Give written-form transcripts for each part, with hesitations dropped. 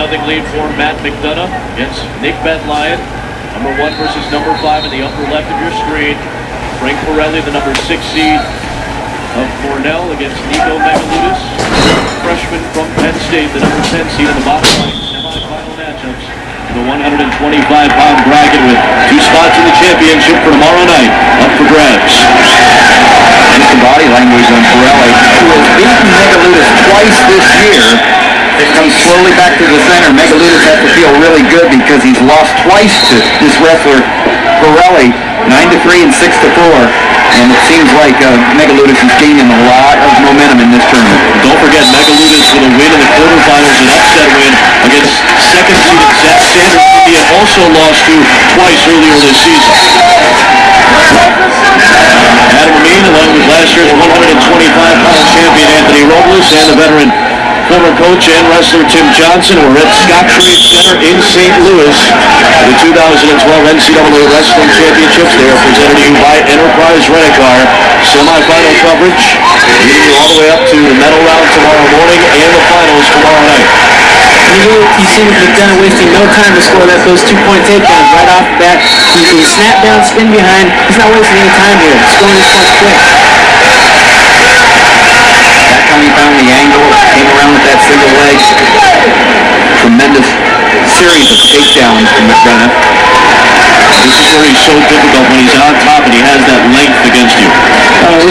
3-0 lead for Matt McDonough against Nick Betline. Number 1 versus number 5 in the upper left of your screen. Frank Pirelli, the number 6 seed of Cornell, against Nico Megaludis, freshman from Penn State, the number 10 seed in the bottom line semifinal matchups. The 125-pound bracket with 2 spots in the championship for tomorrow night up for grabs. And some body language on Pirelli, who has beaten Megaludis twice this year. It comes slowly back to the center. Megaludis has to feel really good because he's lost twice to this wrestler, Pirelli, 9-3 and 6-4. And it seems like Megaludis is gaining a lot of momentum in this tournament. Don't forget Megaludis with a win in the quarterfinals, an upset win against second-seeded Zach Sanders, who he had also lost to twice earlier this season. Adam Amin, along with last year's 125-pound champion Anthony Robles and the veteran former coach and wrestler Tim Johnson, were at Scott Trade Center in St. Louis for the 2012 NCAA Wrestling Championships. They are presented to you by Enterprise Rent-A-Car. Semifinal coverage leading you all the way up to the medal round tomorrow morning and the finals tomorrow night. You see McDonough wasting no time to score those 2-point takedowns right off the bat. He can snap down, spin behind. He's not wasting any time here. Scoring his points quick. That time he found the angle, came around with that single leg. Tremendous series of takedowns from McDonough. This is where he's so difficult when he's on top and he has that length against you.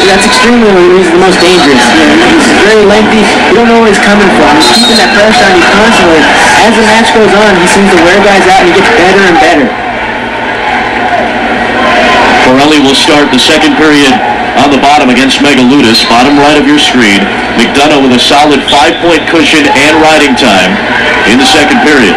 That's extremely he's the most dangerous. He's very lengthy. You don't know where he's coming from. He's keeping that pressure on you constantly. As the match goes on, he seems to wear guys out and he gets better and better. Pirelli will start the second period on the bottom against Megaludis, bottom right of your screen. McDonough with a solid 5-point cushion and riding time in the second period.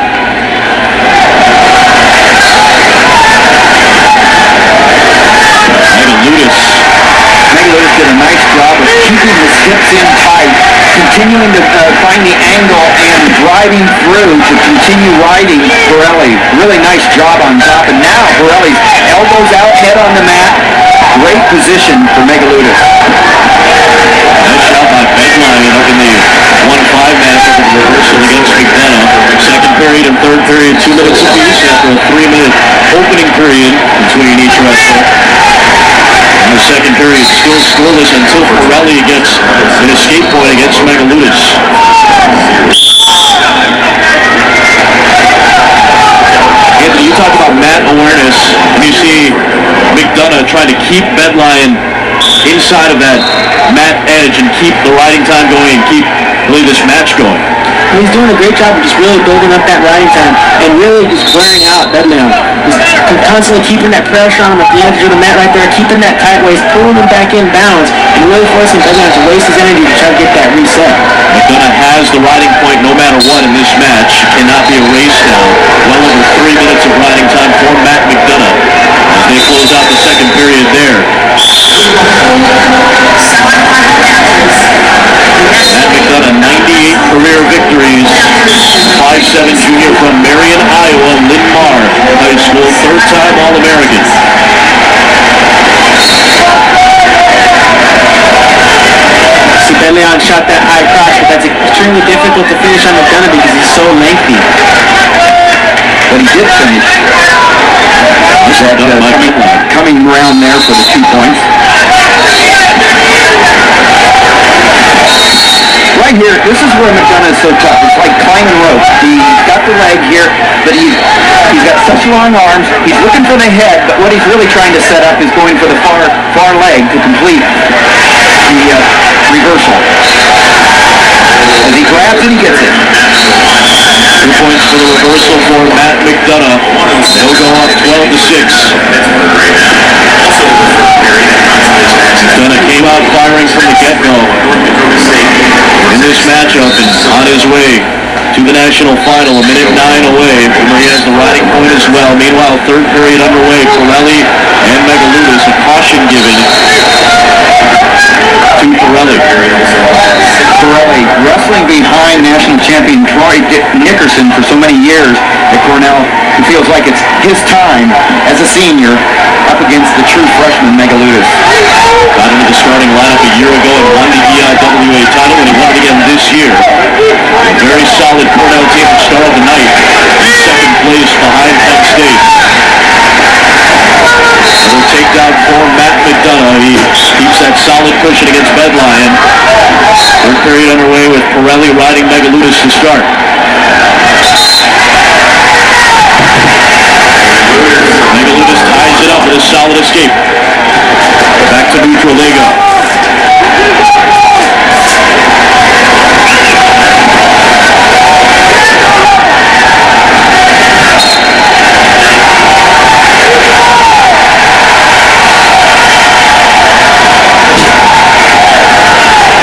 Megaludis did a nice job of keeping his hips in tight, continuing to find the angle and driving through to continue riding Pirelli. Really nice job on top. And now Pirelli's elbows out, head on the mat. Great position for Megaludis. Nice shot by Betline up in the 1-5 matchup of the reversal against McDonough. Second period and third period, 2 minutes apiece after a 3-minute opening period between each wrestler. And the second period still scoreless until Pirelli gets an escape point against Megaludis. Anthony, you talk about mat awareness, and you see McDonough trying to keep Betline inside of that mat edge and keep the riding time going and keep really this match going. He's doing a great job of just really building up that riding time and really just wearing out Betline. He's constantly keeping that pressure on him at the edge of the mat right there, keeping that tight waist, pulling him back in balance, and really forcing Betline to waste his energy to try to get that reset. McDonough has the riding point no matter what in this match. Cannot be erased now. Well over 3 minutes of riding time for Matt McDonough as they close out the second period there. Matt McDonough, 98 career victories, 5'7" junior from Marion, Iowa, Linn-Mar High School, third-time All-American. See, Betline shot that high cross, but that's extremely difficult to finish on McDonough because he's so lengthy. But he did finish. Coming around there for the 2 points. Right here, this is where McDonough is so tough. It's like climbing ropes. He's got the leg here, but he's got such long arms. He's looking for the head, but what he's really trying to set up is going for the far leg to complete the reversal. As he grabs it, he gets it. 2 points for the reversal for Matt McDonough. He'll go up 12-6. McDonough came out firing from the get-go in this matchup and on his way to the national final, 1:09 away from where he has the riding point as well. Meanwhile, third period underway. Pirelli and Megaludis, a caution given to Pirelli. Pirelli wrestling behind national champion Troy Nickerson for so many years at Cornell. He feels like it's his time as a senior up against the true freshman Megaludis. Got into the starting lineup a year ago and won the EIWA title, and he won it again this year. A very solid Cornell team that start of the night in second place behind Penn State. Little takedown for Matt McDonough. He keeps that solid cushion against Bedlion. Third period underway with Pirelli riding Megaludis to start. Megaludis ties it up with a solid escape. Back to neutral they go.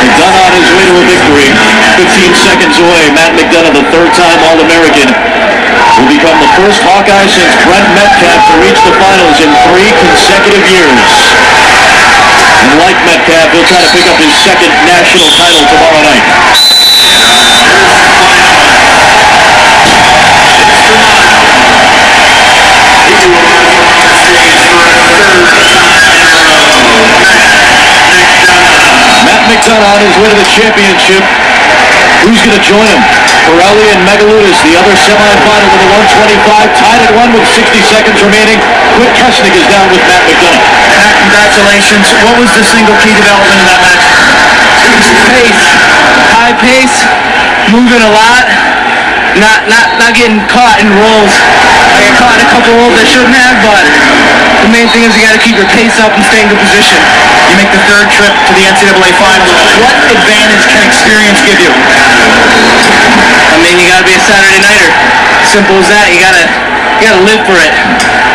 McDonough on his way to a victory. 15 seconds away. Matt McDonough, the third-time All-American, will become the first Hawkeye since Brent Metcalf to reach the finals in 3 consecutive years. And like Metcalf, he'll try to pick up his second national title tomorrow night. Matt McDonough on his way to the championship. Who's going to join him? Pirelli and Megaludis, the other semifinal to the 125, tied at 1 with 60 seconds remaining. Quint Kresnik is down with Matt McDonough. Matt, congratulations. What was the single key development in that match? Pace, high pace, moving a lot, not getting caught in rolls. I got caught in a couple rolls I shouldn't have, but the main thing is you got to keep your pace up and stay in good position. You make the third trip to the NCAA Finals. What advantage can experience give you? I mean, you got to be a Saturday nighter. Simple as that. You got to live for it.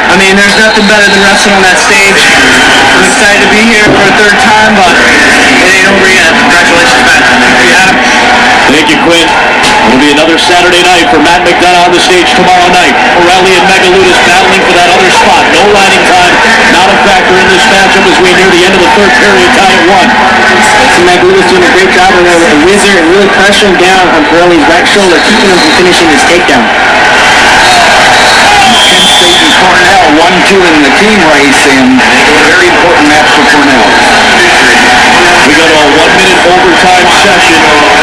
I mean, there's nothing better than wrestling on that stage. I'm excited to be here for a third time, but it ain't over yet. Congratulations, Matt. You had him. Thank you, Quint. It'll be another Saturday night for Matt McDonough on the stage tomorrow night. Pirelli and Megaludis battling for that other spot. No riding time, not a factor in this matchup as we near the end of the third period, tied at 1. So Megaludis doing a great job over there with the Wizard and really pressuring down on Pirelli's right shoulder, keeping him from finishing his takedown. Penn State and Cornell, 1-2 in the team race, and a very important match for Cornell. We go to a 1-minute overtime session.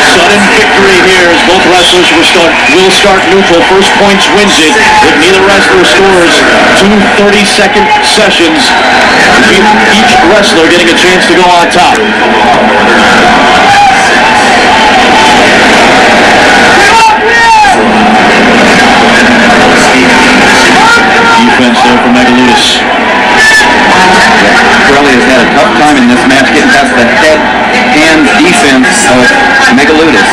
Sudden victory here as both wrestlers will start neutral. First points wins it. If neither wrestler scores, 2 30-second sessions. Each wrestler getting a chance to go on top. Defense there for Megaludis. Pirelli has had a tough time in this match getting past the head-hand defense of Megaludis.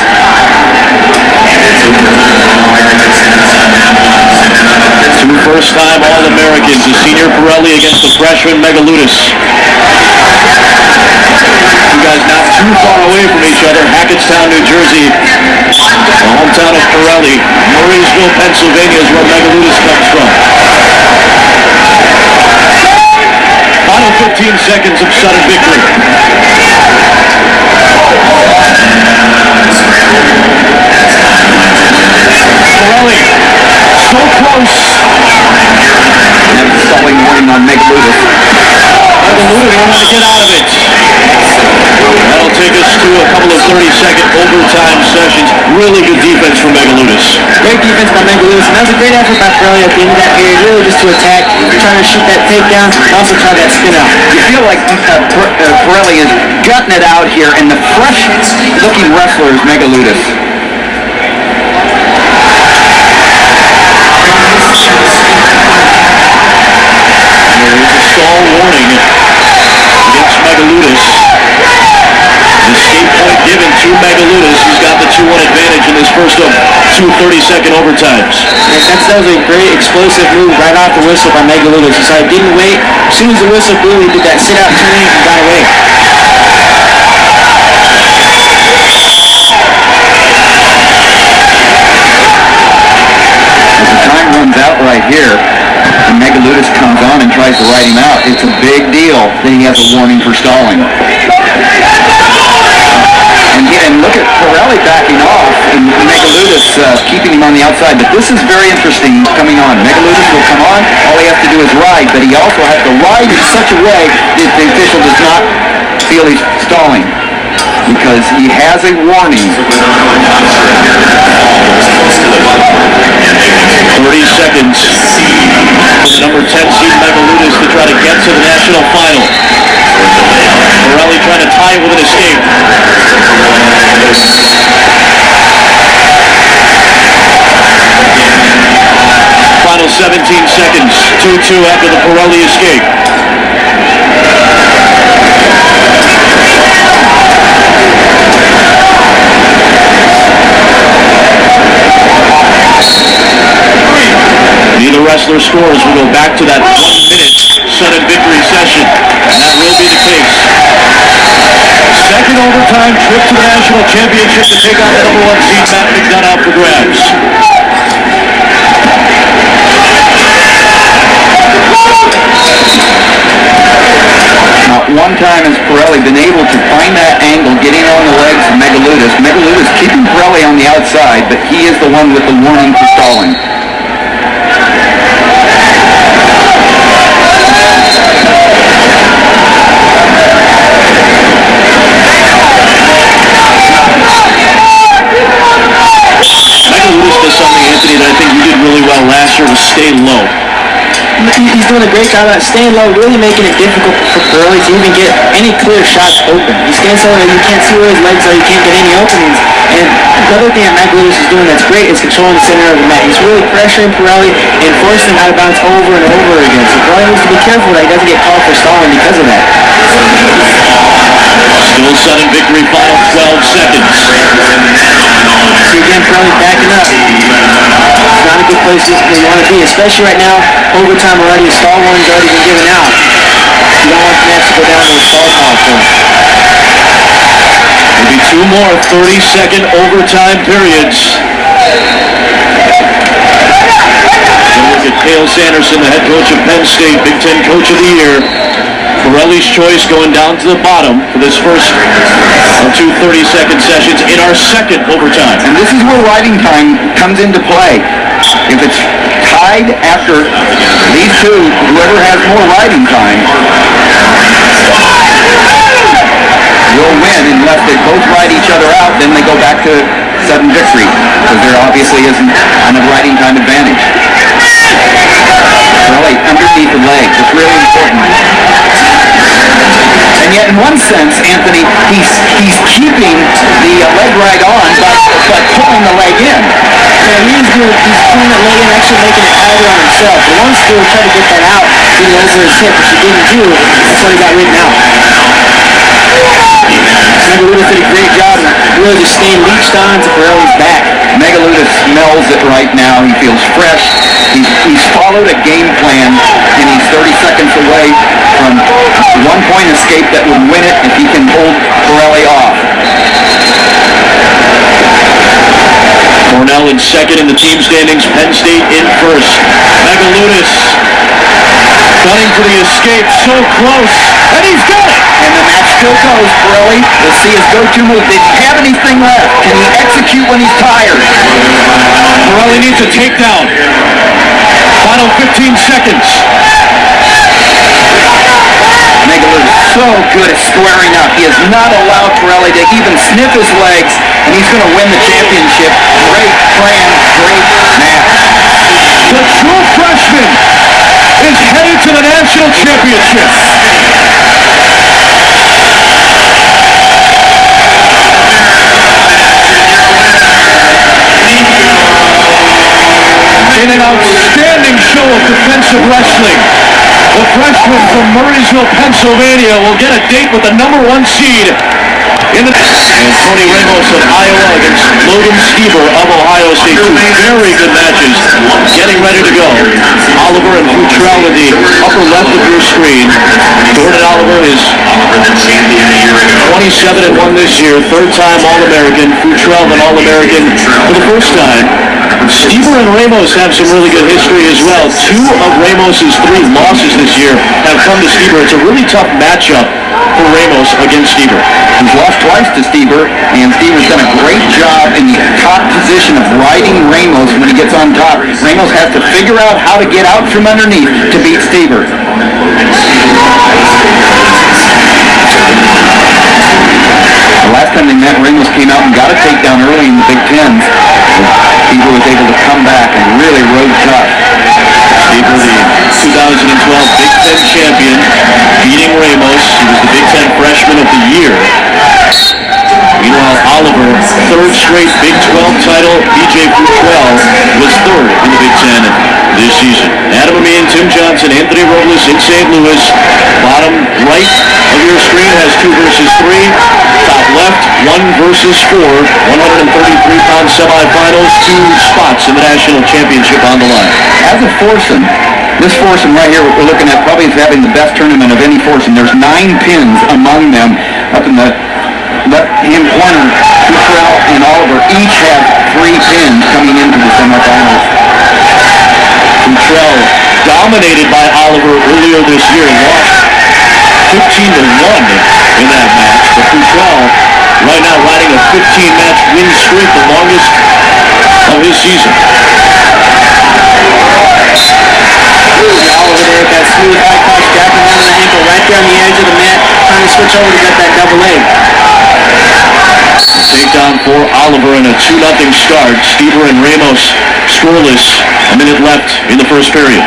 Two first-time All-Americans, the senior Pirelli against the freshman Megaludis. You guys not too far away from each other. Hackettstown, New Jersey, the hometown of Pirelli. Murraysville, Pennsylvania is where Megaludis comes from. Final 15 seconds of sudden victory. Pirelli, so close. And a stalling warning on Megaludis. Megaludis wanted to get out of it. That'll take us to a couple of 30-second overtime sessions. Really good defense from Megaludis. Great defense by Megaludis, and that was a great effort by Pirelli at the end of that period, really just to attack, trying to shoot that takedown, and also try that spin out. You feel like Pirelli is gutting it out here, and the fresh-looking wrestler is Megaludis. There is a stall warning against Megaludis. An escape point given to Megaludis. He's got the 2-1 advantage in this first of 2 30-second overtimes. That was a great explosive move right off the whistle by Megaludis. So I didn't wait. As soon as the whistle blew, he did that sit-out turning and got away. As the time runs out right here, and Megaludis comes on and tries to ride him out, it's a big deal that he has a warning for stalling. And look at Pirelli backing off, and Megaludis keeping him on the outside. But this is very interesting coming on. Megaludis will come on, all he has to do is ride, but he also has to ride in such a way that the official does not feel he's stalling, because he has a warning. 15 seconds. 2-2 after the Pirelli escape. Neither wrestler scores. We go back to that 1-minute sudden victory session. And that will be the case. Second overtime trip to the national championship to take on the number 1 seed, Matt McDonough, for grabs. Not one time has Pirelli been able to find that angle, getting on the legs of Megaludis. Megaludis keeping Pirelli on the outside, but he is the one with the warning for stalling. Anthony, that I think you did really well last year was stay low. He's doing a great job at staying low, really making it difficult for Pirelli to even get any clear shots open. He stands so that you can't see where his legs are, you can't get any openings. And the other thing that Megaludis is doing that's great is controlling the center of the mat. He's really pressuring Pirelli and forcing him out of bounds over and over again. So Pirelli needs to be careful that he doesn't get called for stalling because of that. Still sudden victory, final 12 seconds. See again, Pirelli backing up. It's not a good place you want to be, especially right now. Overtime already, a stall warning's already been given out. You don't want the match to go down to a stall call for him. Maybe 2 more 30-second overtime periods. Look at Cale Sanderson, the head coach of Penn State, Big Ten Coach of the Year. Pirelli's choice going down to the bottom for this first of 2 30-second sessions in our second overtime. And this is where riding time comes into play. If it's tied after these two, whoever has more riding time will win unless they both ride each other out, then they go back to sudden victory because there obviously isn't enough riding time advantage. Really, underneath the legs, it's really important. And yet, in one sense, Anthony, he's keeping the leg ride on by pulling the leg in. Yeah, he's pulling that leg in, actually making it tighter on himself. He wants to try to get that out, get it over his hip, which he didn't do. That's why he got written out. Megaludis did a great job of really just staying leached on to Pirelli's back. Megaludis smells it right now. He feels fresh. He's followed a game plan, and he's 30 seconds away from 1-point escape that would win it if he can hold Pirelli off. Cornell in second in the team standings, Penn State in first. Megaludis gunning for the escape, so close, and he's got it! And the match still goes, Pirelli. Let's see his go-to move. Did he have anything left? Can he execute when he's tired? Pirelli needs a takedown. Final 15 seconds. Megaludis so good at squaring up. He has not allowed Pirelli to even sniff his legs, and he's going to win the championship. Great plan, great match. The true freshman is headed to the national championship. In an outstanding show of defensive wrestling, the freshman from Murraysville, Pennsylvania will get a date with the number 1 seed in the... And Tony Ramos of Iowa against Logan Stever of Ohio State. 2 very good matches getting ready to go. Oliver and Futrell in the upper left of your screen. Jordan Oliver is 27-1 this year, 3rd time All-American. Futrell an All-American for the first time. Stever and Ramos have some really good history as well. 2 of Ramos's 3 losses this year have come to Stever. It's a really tough matchup for Ramos against Stever. He's lost twice to Stever, and Stever's done a great job in the top position of riding Ramos when he gets on top. Ramos has to figure out how to get out from underneath to beat Stever. The last time they met, Ramos came out and got a takedown early in the Big Ten. Stever was able to come back and really rode tough. Stever, the 2012 Big Ten champion, beating Ramos. He was the Big Ten Freshman of the Year. Meanwhile, Oliver, 3rd straight Big 12 title. BJ Futrell was 3rd in the Big Ten this season. Adam Tim Johnson, Anthony Robles in St. Louis. Bottom right of your screen has 2 versus 3. Top left, 1 versus 4. 133-pound semifinals, 2 spots in the national championship on the line. As a foursome, this foursome right here we're looking at probably is having the best tournament of any foursome. There's 9 pins among them. Up in the left-hand corner, Futrell and Oliver each have 3 pins coming into the semifinals. Futrell dominated by Oliver earlier this year, lost 15-1 in that match. But Futrell right now riding a 15-match win streak, the longest of his season. Oliver there with that smooth high cross jacking down the ankle right there on the edge of the mat, trying to switch over to get that double leg. Takedown for Oliver in a 2-0 start. Stever and Ramos scoreless. A minute left in the first period.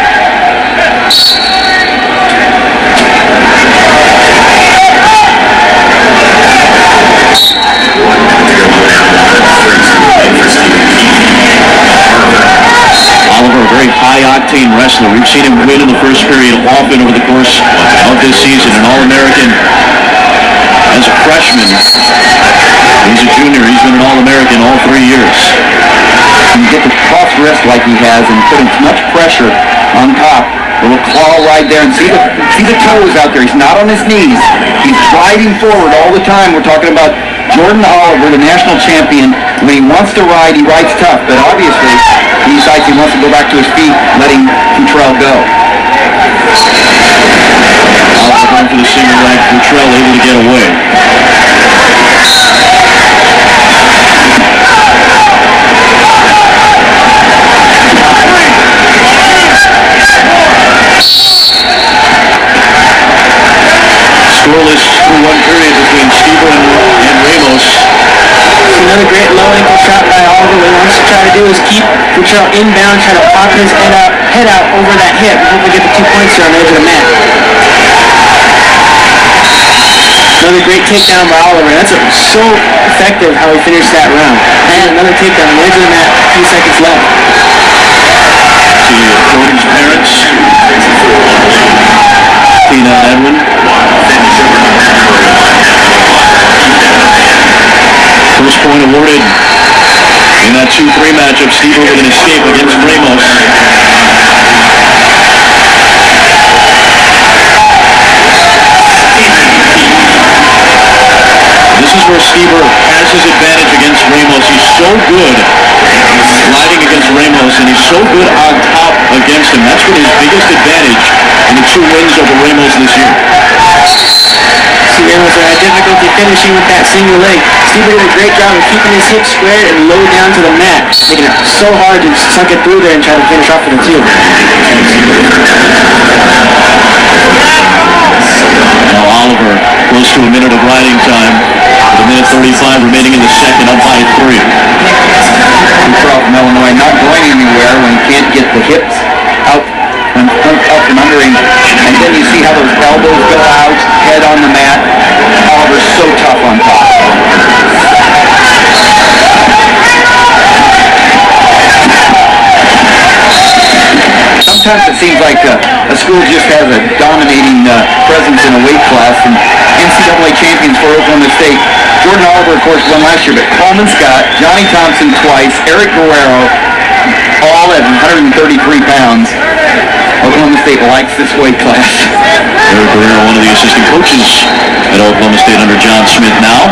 Oliver, a very high-octane wrestler. We've seen him win in the first period often over the course of this season. An All-American as a freshman. He's a junior. He's been an All-American all 3 years. And you get the cross wrist like he has and put as much pressure on top. A little claw right there, and see the toes out there. He's not on his knees. He's driving forward all the time. We're talking about Jordan Oliver, the national champion. When he wants to ride, he rides tough. But obviously, he decides he wants to go back to his feet, letting Futrell go. Oliver going for the single leg. Futrell able to get away. Scoreless through 1 period between Stever and Ramos. It's another great low ankle shot by Oliver. What he wants to try to do is keep Futrell inbound, try to pop his head out over that hip and hopefully get the 2 points there on the edge of the mat. Another great takedown by Oliver. That's so effective how he finished that round. And another takedown on the edge of the mat, a few seconds left. See Jordan's parents, Tina and Edwin. First point awarded in that 2-3 matchup. Stever with an escape against Ramos. This is where Stever has his advantage against Ramos. He's so good riding against Ramos, and he's so good on top against him. That's been his biggest advantage in the 2 wins over Ramos this year. See, Ramos had difficulty finishing with that single leg. Stever did a great job of keeping his hips squared and low down to the mat, making it so hard to sunk it through there and try to finish off with a 2. Now Oliver close to a minute of riding time. With a minute 35 remaining in the second, up by 3. Futrell from Illinois not going anywhere when he can't get the hips out from under him. And then you see how those elbows go out, head on the mat. Oliver's so tough on top. Sometimes it seems like a school just has a dominating presence in a weight class, and NCAA champions for Oklahoma State. Jordan Oliver, of course, won last year, but Coleman Scott, Johnny Thompson twice, Eric Guerrero, all at 133 pounds. Oklahoma State likes this weight class. Eric Guerrero, one of the assistant coaches at Oklahoma State under John Smith now.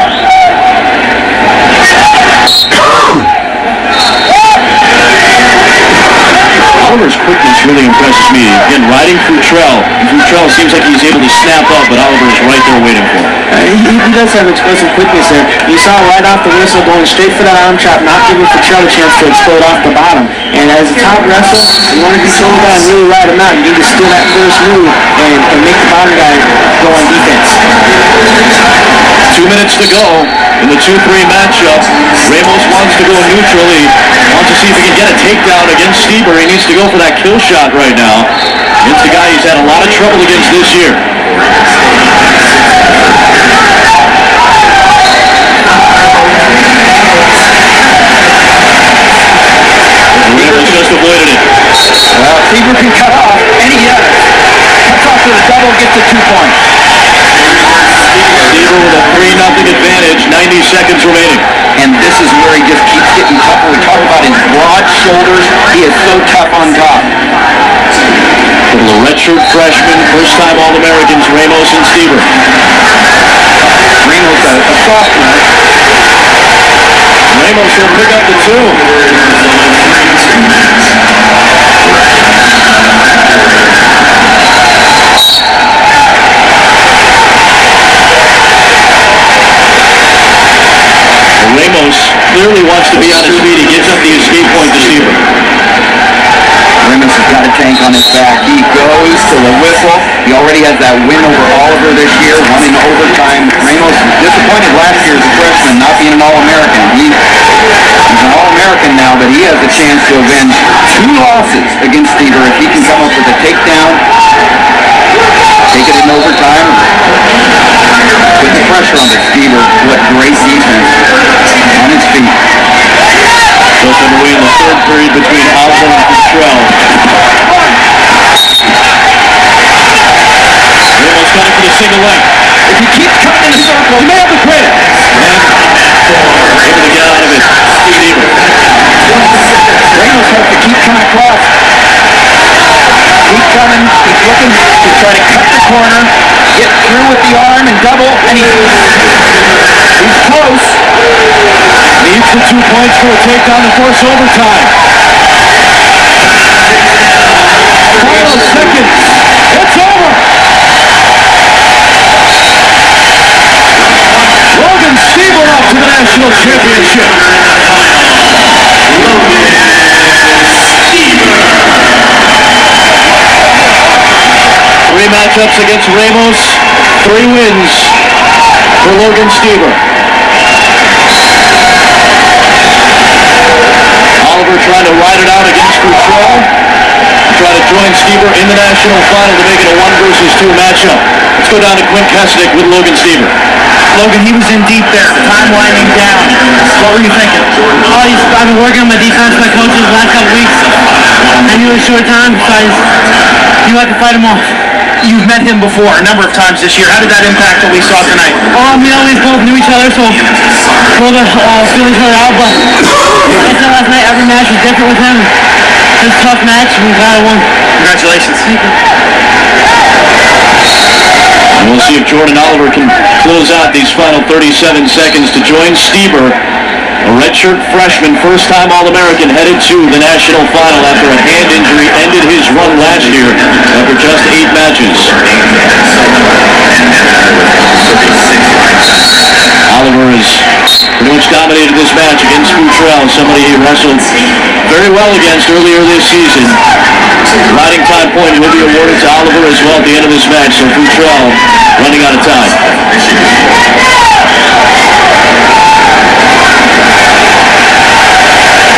Oliver's quickness really impresses me. Again, riding Futrell. Futrell seems like he's able to snap up, but Oliver's right there waiting for him. He does have explosive quickness there. You saw right off the whistle going straight for that arm chop, not giving Futrell a chance to explode off the bottom. And as a top wrestler, you want to control the guy and really ride him out. You need to steal that first move and make the bottom guy go on defense. 2 minutes to go in the 2-3 matchup. Ramos wants to go neutral. He wants to see if he can get a takedown against Stever. He needs to go for that kill shot right now. It's the guy he's had a lot of trouble against this year. Ramos just avoided it. Well, Stever can cut off any gets the 2 points. Stever with a 3-0 advantage, 90 seconds remaining. And this is where he just keeps getting tougher. We talk about his broad shoulders. He is so tough on top. The redshirt freshman, first-time All-Americans, Ramos and Stever. Ramos a sophomore. Ramos will pick up the 2. Ramos clearly wants to be on his feet. He gives up the escape point to Stever. Ramos has got a tank on his back. He goes to the whistle. He already has that win over Oliver this year, won in overtime. Ramos was disappointed last year as a freshman, not being an All-American. He's an All-American now, but he has a chance to avenge 2 losses against Stever if he can come up with a takedown, take it in overtime, put the pressure on the Stever. What great defense on his feet. Just underway in the 3rd period between Oliver and Futrell. Ramos got it for the single leg. If he keeps cutting in the circle, he may have the credit. And able to get out of it. Stever. Ramos has to keep coming across. Keep coming. He's looking to try to cut the corner, get through with the arm and double, and he's close. Needs the 2 points for a takedown to force overtime. Final seconds. It's over. Logan Stever up to the national championship. Three matchups against Ramos. 3 wins for Logan Stever. Oliver trying to ride it out against Futrell. Try to join Stever in the national final to make it a 1 versus 2 matchup. Let's go down to Quinn Kessnick with Logan Stever. Logan, he was in deep there. Time winding down. What were you thinking? Oh, I've been working on my defense, my coaches the last couple weeks. I knew it was short time, so I knew I could fight him off. You've met him before a number of times this year. How did that impact what we saw tonight? We always both knew each other, so we'll feel each other out. But like I said last night, every match was different with him. It was a tough match, and we glad I won. Congratulations. Thank you. And we'll see if Jordan Oliver can close out these final 37 seconds to join Stever, a redshirt freshman, first-time All-American, headed to the national final after a hand injury ended his run last year after just 8 matches. Oliver has pretty much dominated this match against Futrell, somebody he wrestled very well against earlier this season. Riding time point will be awarded to Oliver as well at the end of this match, so Futrell running out of time.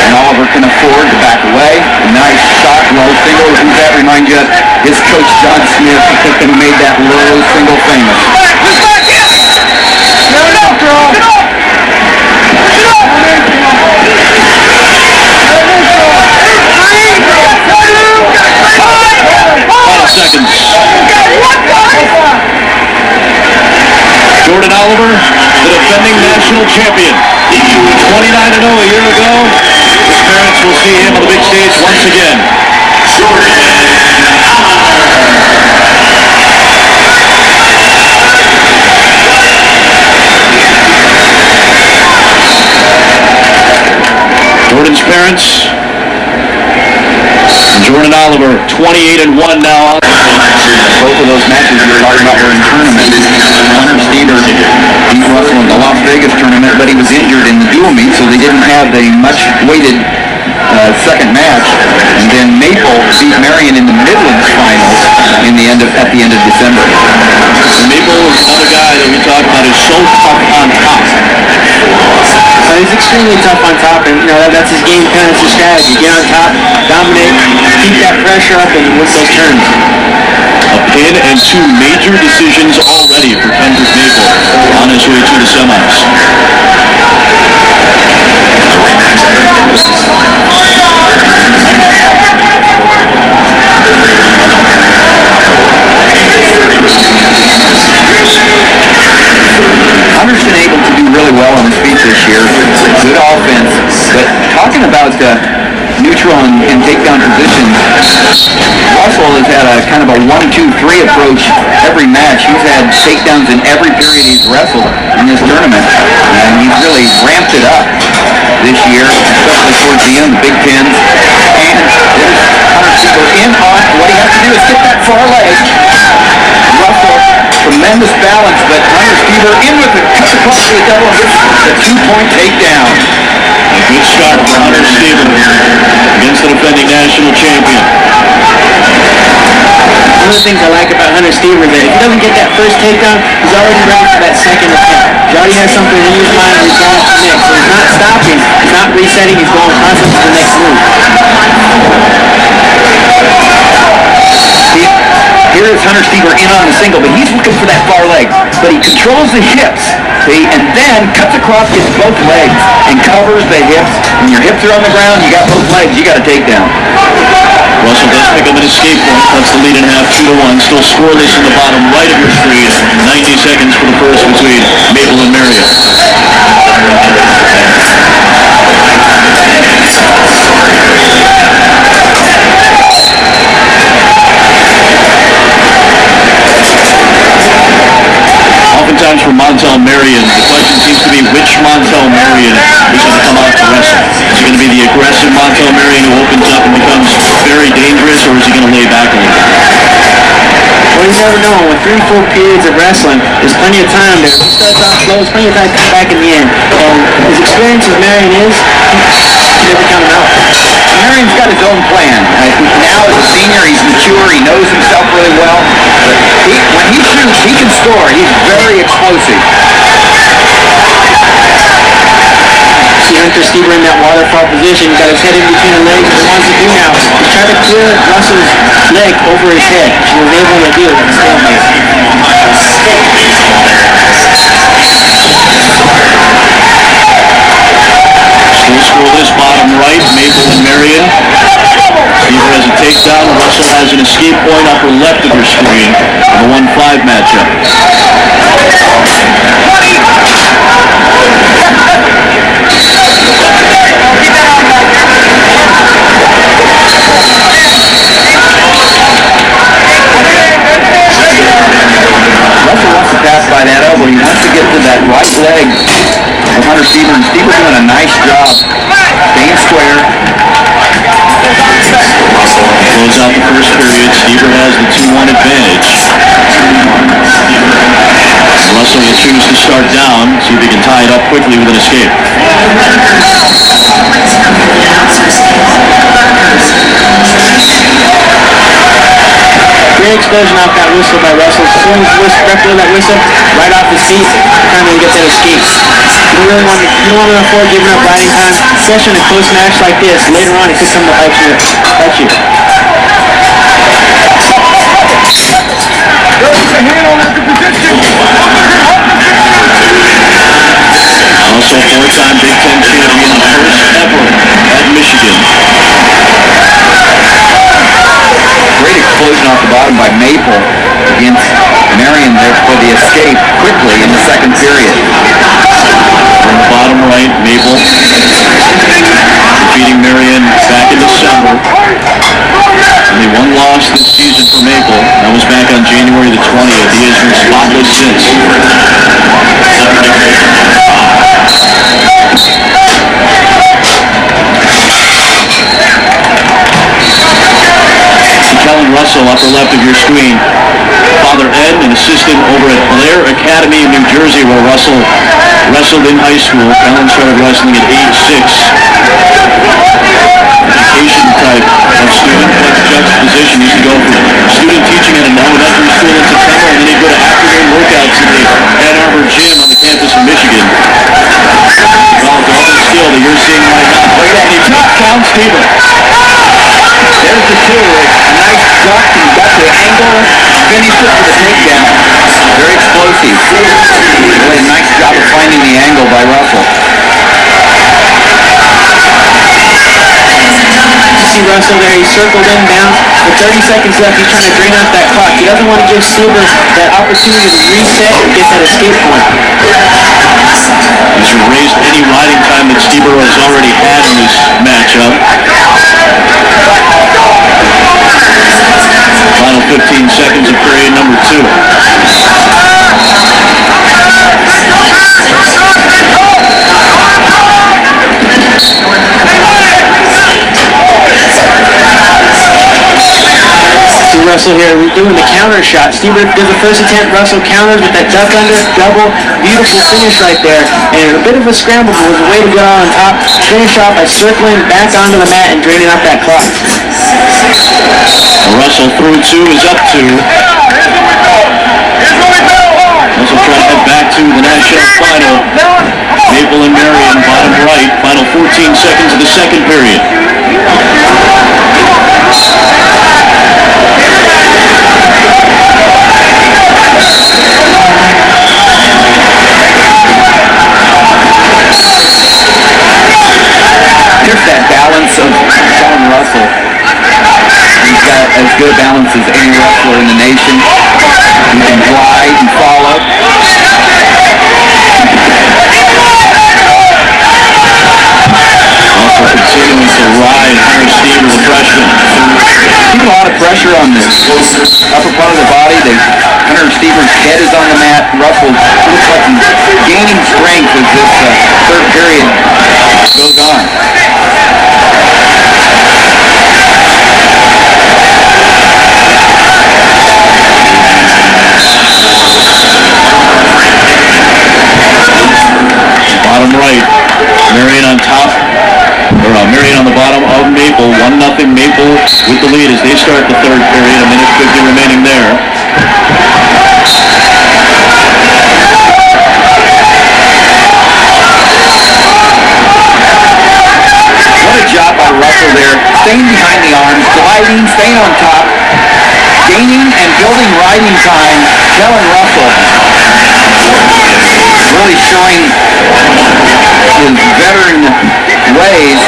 And Oliver can afford to back away. A nice shot, low single. Who's that remind you of? His coach John Smith, who made that low single famous. Final seconds. Jordan Oliver, the defending national champion. 29-0 a year ago. His parents will see him on the big stage once again. Jordan Jordan's parents. Jordan Oliver, 28-1 now. Both of those matches we were talking about were in tournaments. Hunter Stever beat Russell in the Las Vegas tournament, but he was injured in the dual meet, so they didn't have the much-awaited second match. And then Maple beat Marion in the Midlands finals at the end of December. Maple is another guy that we talk about is so tough on top. He's extremely tough on top, and that's his game plan, that's his strategy. Get on top, dominate, keep that pressure up, and win those turns. A pin and 2 major decisions already for Kendrick Maple on his way to the semis. neutral and takedown position. Russell has had a kind of a 1-2-3 approach every match. He's had takedowns in every period he's wrestled in this tournament, and he's really ramped it up this year, especially towards the end, the big pins. And there's Hunter Stieber in on. What he has to do is get that far leg. Russell, tremendous balance, but Hunter Stieber in with it, cut across to the double, and gets the 2-point takedown. A good start for Hunter Stieber against the defending national champion. One of the things I like about Hunter Stieber is that if he doesn't get that first takedown, he's already ready for that second attempt. He already has something in his mind he's going to next. So he's not stopping, he's not resetting, he's going constantly to the next move. Here is Hunter Stieber in on the single, but he's looking for that far leg. But he controls the hips, and then cuts across, gets both legs, and covers the hips. When your hips are on the ground, you got both legs, you got a takedown. Russell does pick up an escape point, cuts the lead in half 2-1, still scoreless in the bottom right of your screen. 90 seconds for the first between Maple and Marion. Oftentimes for Montel Marion, the question seems to be which Montel Marion is going to come out to wrestle. Is he going to be the aggressive Montel Marion who opens up and becomes very dangerous, or is he going to lay back a little bit? Well, you never know. With 3 full periods of wrestling, there's plenty of time there. He starts off slow, there's plenty of time to come back in the end. And his experience with Marion is, he never counted out. Marion's got his own plan. Now as a senior, he's mature, he knows himself really well. But when he shoots, he can score. He's very explosive. See Hunter Stieber in that waterfall position. He's got his head in between the legs. What he wants to do now is try to clear Russell's leg over his head. He was able to do it with stalemate. Still scoreless bottom right, Maple and Marion. Stieber has a takedown. Russell has an escape point upper left of your screen in a 1-5 matchup. Russell wants to pass by that elbow. He wants to get to that right leg of Hunter Stieber, and Stieber doing a nice job staying square. Close out the first period. Stieber has the 2-1 advantage. Russell will choose to start down, see if he can tie it up quickly with an escape. Great explosion off that whistle by Russell. As soon as the referee that whistle, right off his feet, trying to get that escape. You don't want to afford giving up riding time, especially in a close match like this. Later on, it could come to touch you. Also four-time Big Ten champion, first ever at Michigan. Great explosion off the bottom by Maple against Marion there for the escape quickly in the second period. From the bottom right, Maple defeating Marion back in December. Only one loss this season for Maple. That was back on January the 20th. He has been spotless since. Kellen Russell, upper left of your screen. Father Ed, an assistant over at Blair Academy in New Jersey, where Russell wrestled in high school. Kellen started wrestling at age 6. Education type of student, like juxtaposition. He used to go from student teaching at an elementary school in September, and then he'd go to afternoon workouts in the Ann Arbor gym on the campus of Michigan. Developed all the skill that you're seeing right now. Look at that, he took down Stieber. There's the two. A nice duck, and got the angle, finished it with a takedown. Very explosive. Really a nice job of finding the angle by Russell. See Russell there, he circled in, bounced. With 30 seconds left, he's trying to drain out that clock. He doesn't want to give Stieber that opportunity to reset and get that escape point. He's erased any riding time that Stieber has already had in this matchup. Final 15 seconds of period number 2. Russell here doing the counter shot. Stieber does the first attempt. Russell counters with that duck under, double, beautiful finish right there. And a bit of a scramble, but was a way to go on top. Finish off by circling back onto the mat and draining out that clock. Russell through 2 is up 2. Russell trying to head back to the national final. Maple and Marion, bottom right. Final 14 seconds of the second period. Here's that balance of John Russell. He's got as good a balance as any wrestler in the nation. He can glide and follow. Also continuing to ride Hunter Stieber, the freshman. Keep a lot of pressure on this upper part of the body. Hunter Stieber's head is on the mat. Russell looks like he's gaining strength as this third period goes on. Bottom right, Marion on top, or Marion on the bottom of Maple. 1-0 Maple with the lead as they start the third period. A minute 50 remaining there. What a job by Russell there, staying behind the arms, gliding, staying on top, gaining and building riding time. Kellen Russell really showing his veteran ways.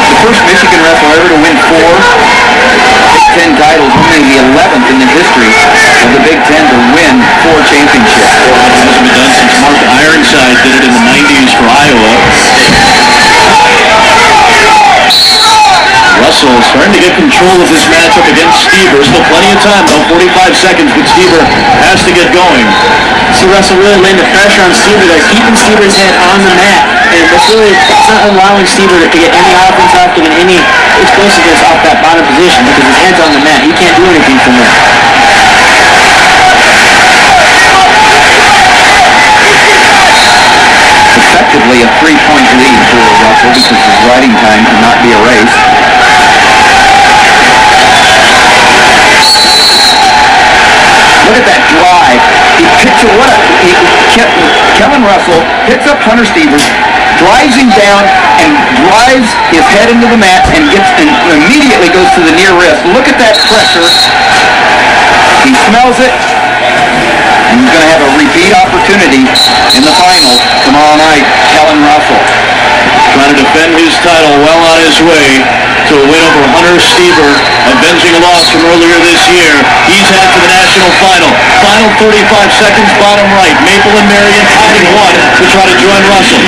The first Michigan wrestler ever to win 4 Big Ten titles, only the 11th in the history of the Big Ten to win 4 championships. It hasn't been done since Mark Ironside did it in the 90s for Iowa. Russell starting to get control of this matchup against Stieber. Still plenty of time though, 45 seconds, but Stieber has to get going. So Russell really laying the pressure on Stieber there, keeping Stieber's head on the mat. And it's not allowing Stieber to get any offense off, to get any explosiveness off that bottom position because his head's on the mat. He can't do anything from there. Effectively a 3-point lead for Russell because his riding time cannot be erased. Look at that drive. Kellen Russell picks up Hunter Stieber, drives him down, and drives his head into the mat and immediately goes to the near wrist. Look at that pressure. He smells it. And he's going to have a repeat opportunity in the final tomorrow night. Kellen Russell trying to defend his title, well on his way to a win over Hunter Stieber, avenging a loss from earlier this year. He's headed to the national final. Final 35 seconds, bottom right. Maple and Marion having one to try to join Russell.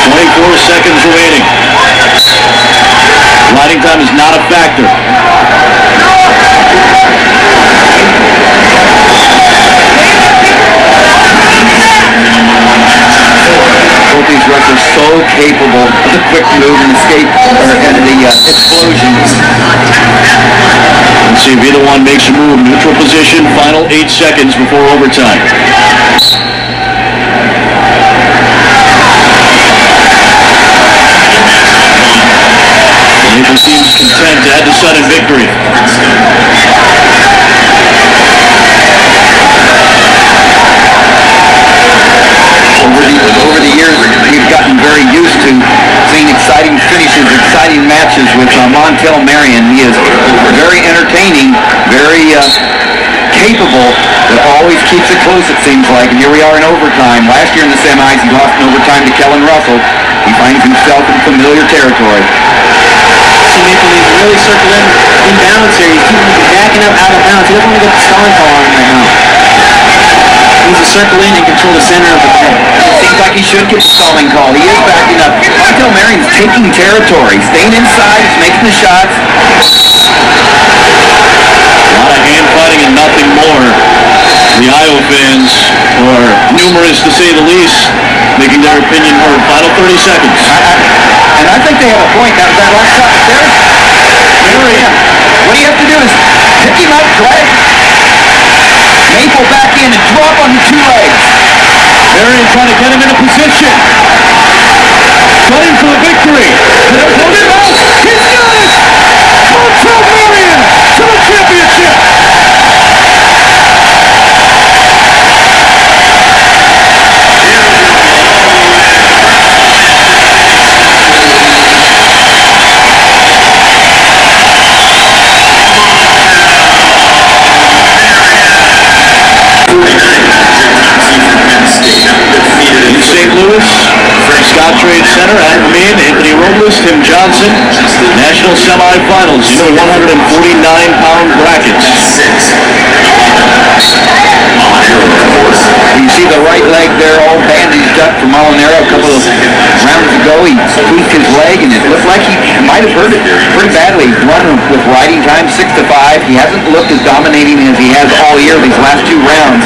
24 seconds remaining. Riding time is not a factor. Both these wrestlers so capable of the quick move and escape, and the explosion. Let's see if either one makes a move. Neutral position, final 8 seconds before overtime. Maple seems content to add the sudden victory. Over the years, we've gotten very used to seeing exciting finishes, exciting matches with Montel Marion. He is very entertaining, very capable, but always keeps it close, it seems like. And here we are in overtime. Last year in the semis, he lost in overtime to Kellen Russell. He finds himself in familiar territory. See Maple Leaf really circling in bounds here. He's keeping backing up out of bounds. He doesn't want to get the stalling call on him right now. He needs to circle in and control the center of the net. It seems like he should get the stalling call. He is backing up. Montel Marion's taking territory, staying inside, he's making the shots. A lot of hand fighting and nothing more. The Iowa fans are numerous to say the least, making their opinion heard. Final 30 seconds. And I think they have a point. That last shot there. What you have to do is pick him up, drag Maple back in and drop on the two legs. Marion trying to get him in a position. Gunning for the victory. And they're pulling him out. He's got it! Montel Marion to the championship! In St. Louis, Scott Trade Center, Adam Mean, Anthony Robles, Tim Johnson, National Semifinals, in the 149-pound brackets. You see the right leg there all bandaged up for Molinaro. A couple of rounds ago, he tweaked his leg, and it looked like he might have hurt it pretty badly. Run with riding time, 6-5. He hasn't looked as dominating as he has all year these last two rounds.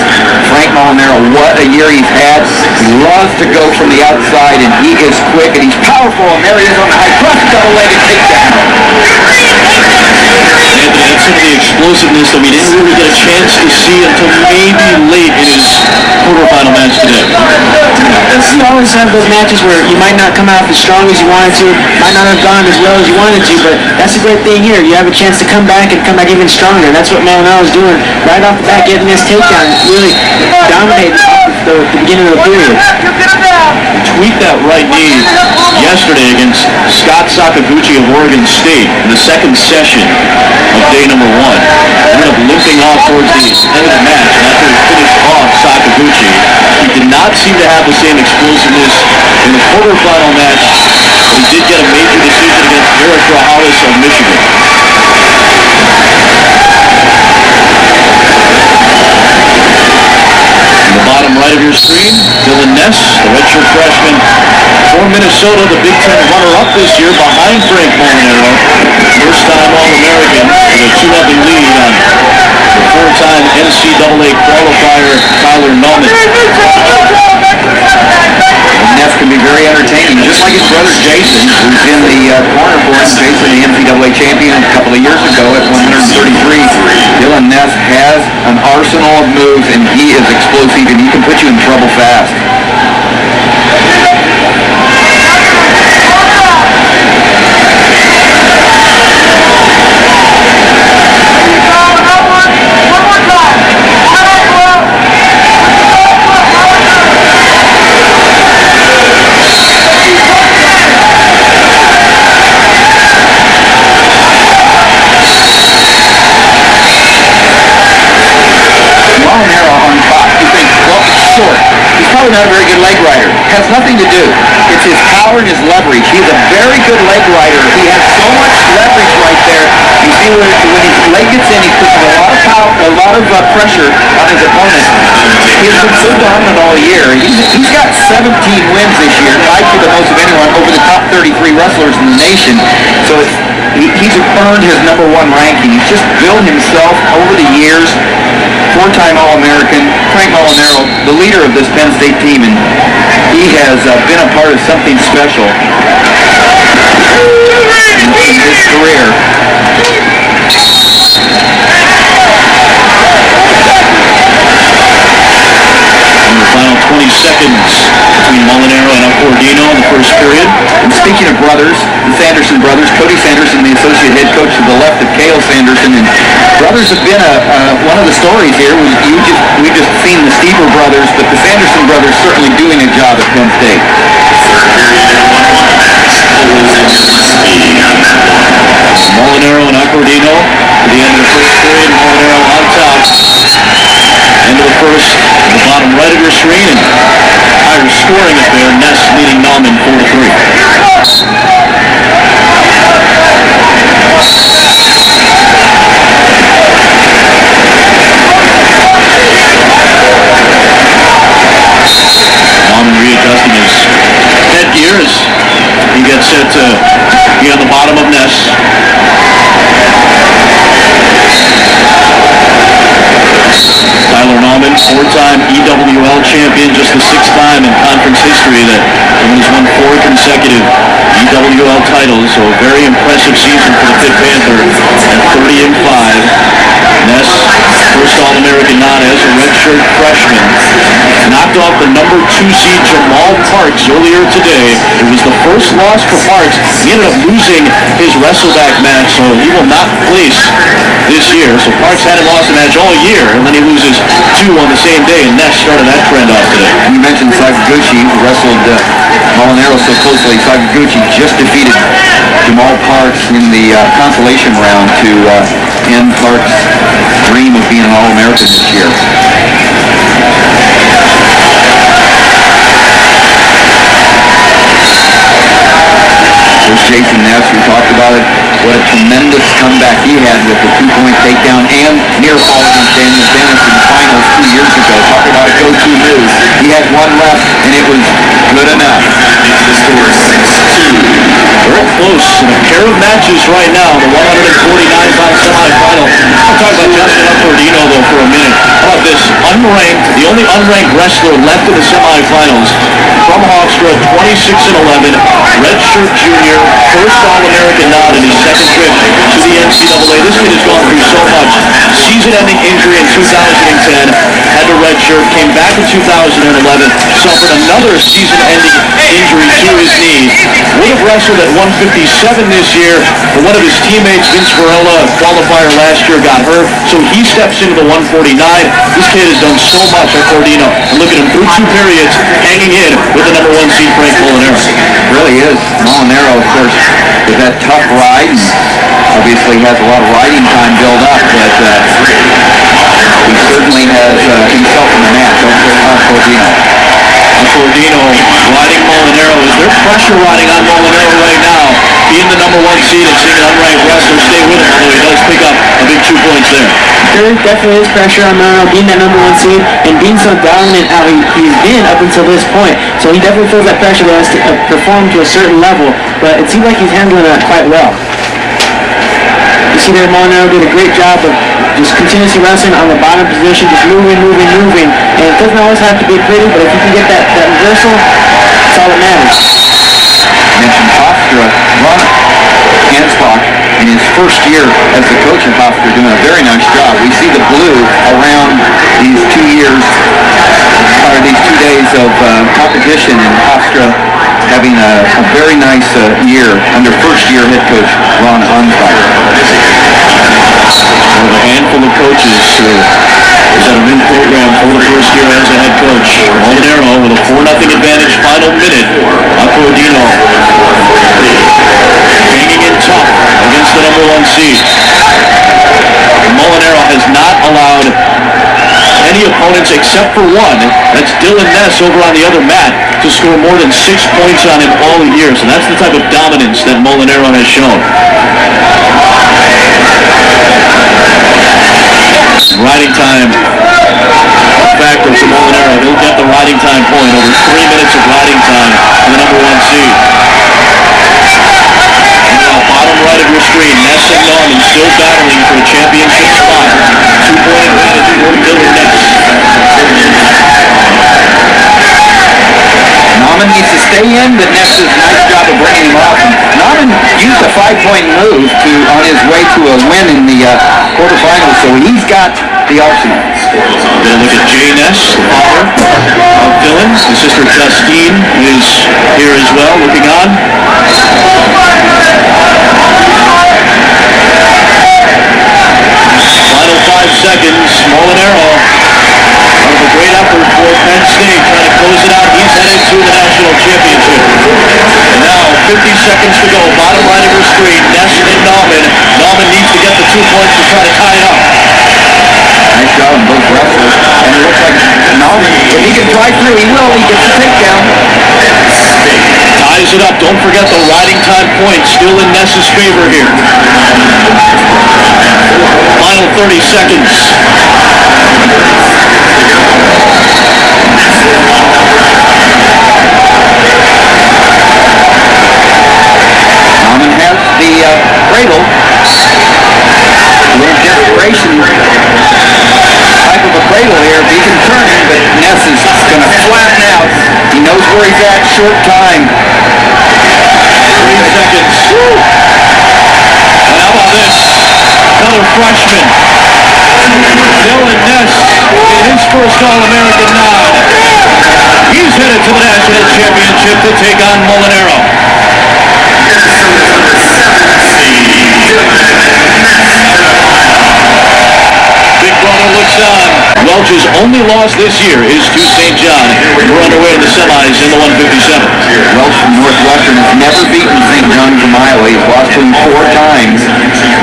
Frank Molinaro, what a year he's had. He loves to go from the outside, and he is quick, and he's powerful. And there he is on the high cross, double-legged takedown. Anthony, that's some of the explosiveness that we didn't really get a chance to see until maybe late in his quarterfinal match today. You always have those matches where you might not come out as strong as you wanted to, might not have gone as well as you wanted to, but that's the great thing here. You have a chance to come back and come back even stronger. That's what Molinaro is doing right off the bat, getting this takedown, really dominating the beginning of the period. Tweaked that right knee yesterday against Scott Sakaguchi of Oregon State in the second session of day number 1. Ended up limping off towards the end of the match, and after he finished off Sakaguchi, he did not seem to have the same explosiveness in the quarterfinal match. He did get a major decision against Eric Grajales of Michigan. In the bottom right of your screen, Dylan Ness, the redshirt freshman for Minnesota, the Big Ten runner-up this year behind Frank Molinaro. First-time All-American with a 2-0 lead on the four-time NCAA qualifier Tyler Nauman. And Ness can be very entertaining, just like his brother Jason, who's in the corner for him. Jason, the NCAA champion a couple of years ago at 133. Dylan Ness has an arsenal of moves, and he is explosive, and he can put you in trouble fast. Molinaro on top. You think, well, it's short. He's probably not a very good leg rider. It has nothing to do. It's his power and his leverage. He's a very good leg rider. He has so much leverage right there. You see when his leg gets in, he puts a lot of power, a lot of pressure on his opponent. He's been so dominant all year. He's got 17 wins this year, tied for the most of anyone over the top 33 wrestlers in the nation. So he's earned his #1 ranking. He's just built himself over the years. Four-time All-American, Frank Molinaro, the leader of this Penn State team, and he has been a part of something special in his career. In the final 20 seconds between Molinaro and Accordino in the first period. And speaking of brothers, the Sanderson brothers, Cody Sanderson, the associate head coach to the left of Cale Sanderson, and brothers have been one of the stories here. We've just seen the Stever brothers, but the Sanderson brothers certainly doing a job at Penn State. Molinaro and Accordino to the end of the first period. Molinaro on top. scoring affair. Ness leading Nauman 4-3. Nauman readjusting his headgear as he gets set to be on the bottom of Ness. Tyler Nauman, four-time EWL champion, just the sixth time in conference history that he's won 4 consecutive EWL titles, so a very impressive season for the Pitt Panther at 30-5. Ness, first All-American nod as a redshirt freshman, knocked off the number 2 seed Jamal Parks earlier today. It was the first loss for Parks. He ended up losing his wrestleback match, so he will not place this year. So Parks hadn't lost a match all year, and then he loses 2 on the same day, and Ness started that trend off today. You mentioned Sakaguchi, who wrestled Molinaro so closely. Sakaguchi just defeated Jamal Parks in the consolation round to end Parks' dream of being an All-American this year. There's Jason Ness, we talked about it. What a tremendous comeback he had with the 2-point takedown and near fall against Daniel Dennis in the finals 2 years ago. Talk about a go-to move. He had one left, and it was good enough. The score is 6-2. Very close in a pair of matches right now. The 149-pound semifinal. I'll talk about Justin Upordino, though, for a minute. How about this? Unranked, the only unranked wrestler left in the semifinals from Hofstra, 26-11, redshirt junior, first All-American nod in his second trip to the NCAA. This kid has gone through so much. Season-ending injury in 2010, had to redshirt, came back in 2011, suffered another season-ending injury to his knee. Would have wrestled at 157 this year, but one of his teammates, Vince Varela, a qualifier last year, got hurt, so he steps into the 149. This kid has done so much at Cordino, and look at him through 2 periods, hanging in with the number 1 seed, Frank Molinaro. Really is. Molinaro, of course, with that tough ride, and obviously has a lot of riding time built up, but he certainly has himself in the match over Cordino. Cordino riding Molinaro. Is there pressure riding on Molinaro right now? Being the number 1 seed and seeing an unranked wrestler stay with him, although he does pick up a big 2 points there. There definitely is pressure on Molinaro being that number 1 seed and being so dominant how he's been up until this point. So he definitely feels that pressure that has to perform to a certain level, but it seems like he's handling that quite well. You see there, Molinaro did a great job of just continuously wrestling on the bottom position, just moving. And it doesn't always have to be pretty, but if you can get that reversal, that's all that matters. Mentioned Hofstra, Ron Hansbach, in his first year as the coach at Hofstra, doing a very nice job. We see the blue around these 2 years, or these 2 days of competition, and Hofstra having a very nice year under first-year head coach Ron Hansbach. One of a handful of coaches is at a new program for the first year as a head coach. Molinaro with a 4-0 advantage, final minute. Cordino hanging in tough against the number 1 seed. Molinaro has not allowed any opponents except for one, that's Dylan Ness over on the other mat, to score more than 6 points on him all year. So that's the type of dominance that Molinaro has shown. Riding time factor for Molinaro. He'll get the riding time point, over 3 minutes of riding time for the number 1 seed. And now bottom right of your screen, Ness and Nauman still battling for a championship spot. 2-point advantage for Dylan Ness. Nauman needs to stay in, but Ness does a nice job of bringing him off. Nauman used a 5-point move on his way to a win in the quarterfinals, so he's got the arsenal. Then look at Jay Ness, the father of Dylan. His sister Justine is here as well, looking on. Final 5 seconds, Molinaro, out of a great effort for Penn State, trying to close it out. He's headed to the national championship. And now, 50 seconds to go, bottom right of your screen, Ness and Nauman. Nauman needs to get the 2 points to try to tie it up. Nice job on both wrestlers. And it looks like now. If he can drive through, he will. He gets the takedown. Ties it up. Don't forget the riding time point still in Ness's favor here. Final 30 seconds. Norman has the cradle. A little desperation type of a cradle here. If he can turn it, but Ness is going to flatten out. He knows where he's at. Short time. 3 seconds. And how about this? Another freshman. Dylan Ness in his first All-American nod. He's headed to the national championship to take on Molinaro. Big brother looks on. Welch's only loss this year is to St. John. We're underway in the semis in the 157. Welch from Northwestern has never beaten St. John from Iowa. He's lost to him 4 times.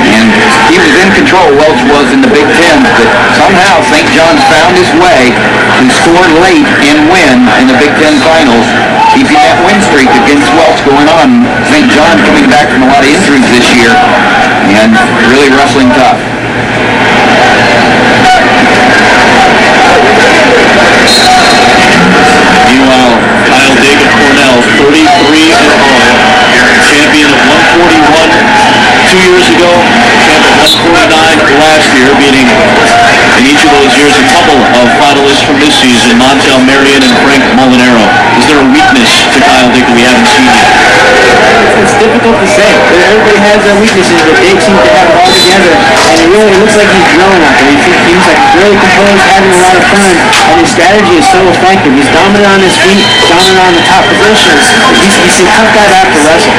And he was in control, Welch was in the Big Ten, but somehow St. John's found his way to score late and win in the Big Ten Finals, keeping that win streak against Welch going on. St. John coming back from a lot of injuries this year and really wrestling tough. Meanwhile, Kyle Dake of Cornell, 33-0, champion of 141 2 years ago, champion of 149 last year, beating in each of those years a couple of finalists from this season, Montel Marion and Frank Molinaro. Is there a weakness to Kyle Dake that we haven't seen yet? It's difficult to say. Everybody has their weaknesses, but Dake seems to have it all together, and it really looks like he's growing out there. He seems like really composed, having a lot of fun, and his strategy is so effective. He's dominant on his feet, dominant on the top positions. He's a tough guy to have to wrestle.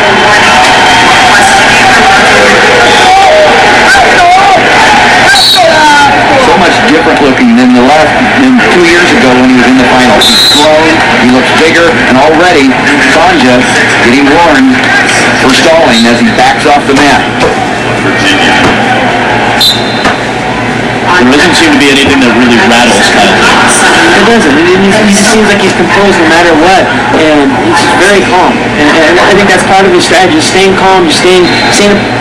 So much different looking than the last, than 2 years ago when he was in the finals. He's grown, he looks bigger, and already Sanja getting warned for stalling as he backs off the mat. There doesn't seem to be anything that really rattles Kyle Dake. It doesn't. He just seems like he's composed no matter what, and he's just very calm. And I think that's part of his strategy, staying calm, just staying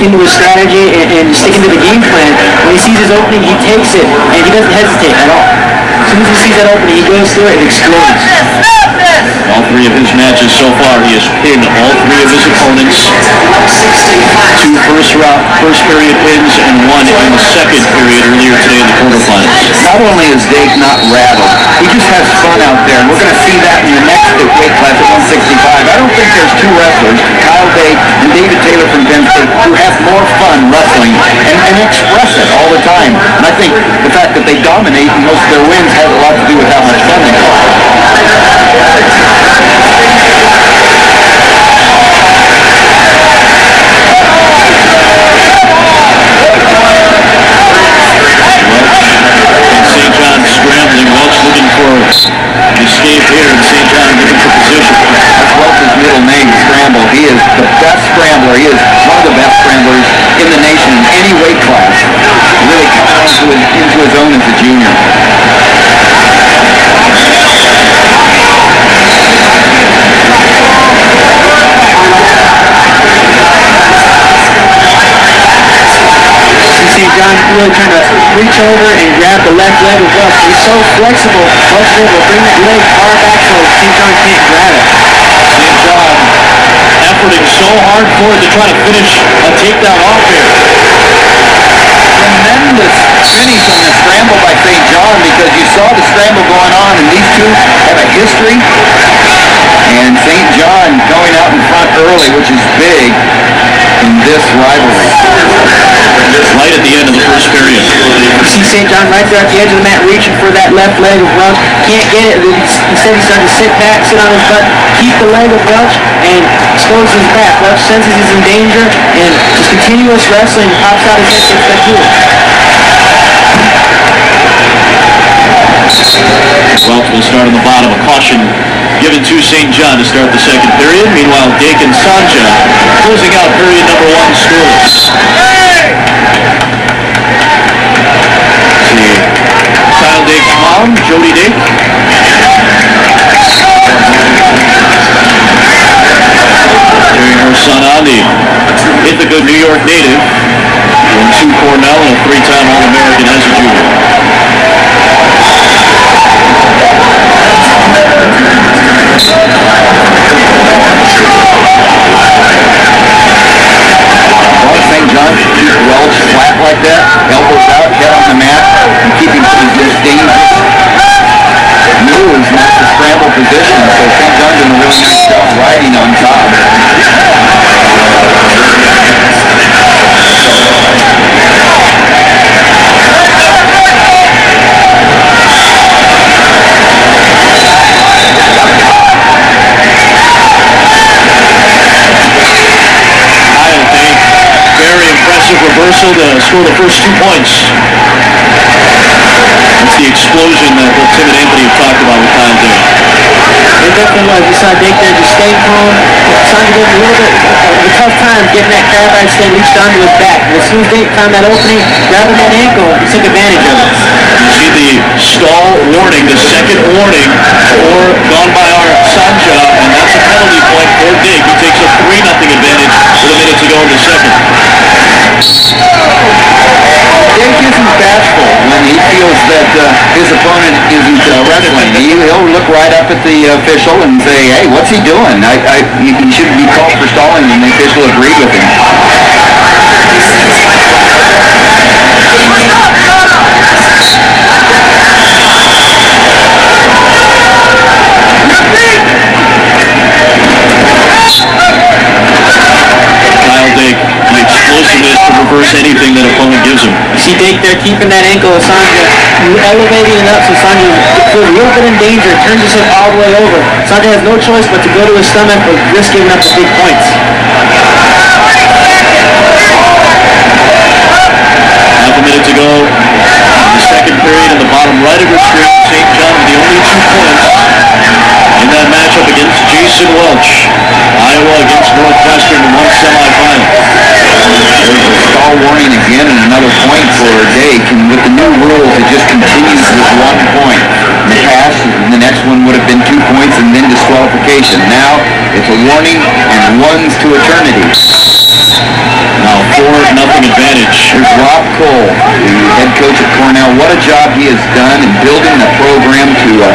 into his strategy, and sticking to the game plan. When he sees his opening, he takes it, and he doesn't hesitate at all. As soon as he sees that opening, he goes through it and explodes. All 3 of his matches so far, he has pinned all 3 of his opponents. 2 first period wins and 1 in the second period earlier today in the quarterfinals. Not only is Dake not rattled, he just has fun out there. And we're going to see that in the next weight class at 165. I don't think there's 2 wrestlers, Kyle Dake and David Taylor from Penn State, who have more fun wrestling and express it all the time. And I think the fact that they dominate in most of their wins has a lot to do with how much fun they have. St. John scrambling. Welch looking for an escape here, and St. John looking for position. That's Welch's middle name, Scramble. He is the best scrambler. He is one of the best scramblers in the nation in any weight class. Really coming into his own as a junior. St. John really trying to reach over and grab the left leg of Welch. He's so flexible. Welch is able to bring that leg far back so St. John can't grab it. St. John efforting so hard for it to try to finish a takedown off here. Tremendous finish on the scramble by St. John, because you saw the scramble going on, and these two have a history. And St. John going out in front early, which is big in this rivalry. Right at the end of the first period. You see St. John right there at the edge of the mat reaching for that left leg of Welch. Can't get it. Instead he's starting to sit back, sit on his butt, keep the leg of Welch, and exposes his back. Welch senses he's in danger, and just continuous wrestling pops out his head, takes that too. Welch will start on the bottom. A caution given to St. John to start the second period. Meanwhile, Dake and Sanja closing out period number 1 scoreless. See, Kyle Dake's mom, Jody Dake, good New York native. Won 2 Cornell and a 3-time All-American as a junior. St. John keep Welch flat like that, elbows out, head on the mat, and keeping his dangerous moves, not the scramble position. So St. John doing a really nice job riding on top. Reversal to score the first 2 points. That's the explosion that both Tim and Anthony have talked about with Kyle Dake. It definitely was. We saw Dake there just staying calm. Sandra gave him a little bit of a tough time getting that crab ride stand reached onto his back. But as soon as Dake found that opening, grabbing that ankle, he took advantage of it. You see the stall warning, the second warning for gone by our Sanja, and that's a penalty point for Dake. He takes a 3-0 advantage with a minute to go in the second. Dake isn't bashful when he feels that his opponent isn't wrestling. He'll look right up at the official and say, hey, what's he doing? He should be called for stalling, and the official agreed with him. Kyle Dake, the explosiveness to reverse anything that opponent gives him. You see Dake there keeping that ankle of Sanja, elevating it up so Sanja feels a little bit in danger, turns his head all the way over. Sanja has no choice but to go to his stomach or risk giving up the big points. Half a minute to go in the second period in the bottom right of your screen. St. John with the only 2 points in that matchup against Jason Welch. Iowa against Northwestern in one semifinal. There's a stall warning again and another point for Dake, and with the new rules it just continues with 1 point. In the past, the next one would have been 2 points and then disqualification. Now it's a warning and one's to eternity. Now 4-0 advantage. Here's Rob Cole, the head coach at Cornell. What a job he has done in building the program to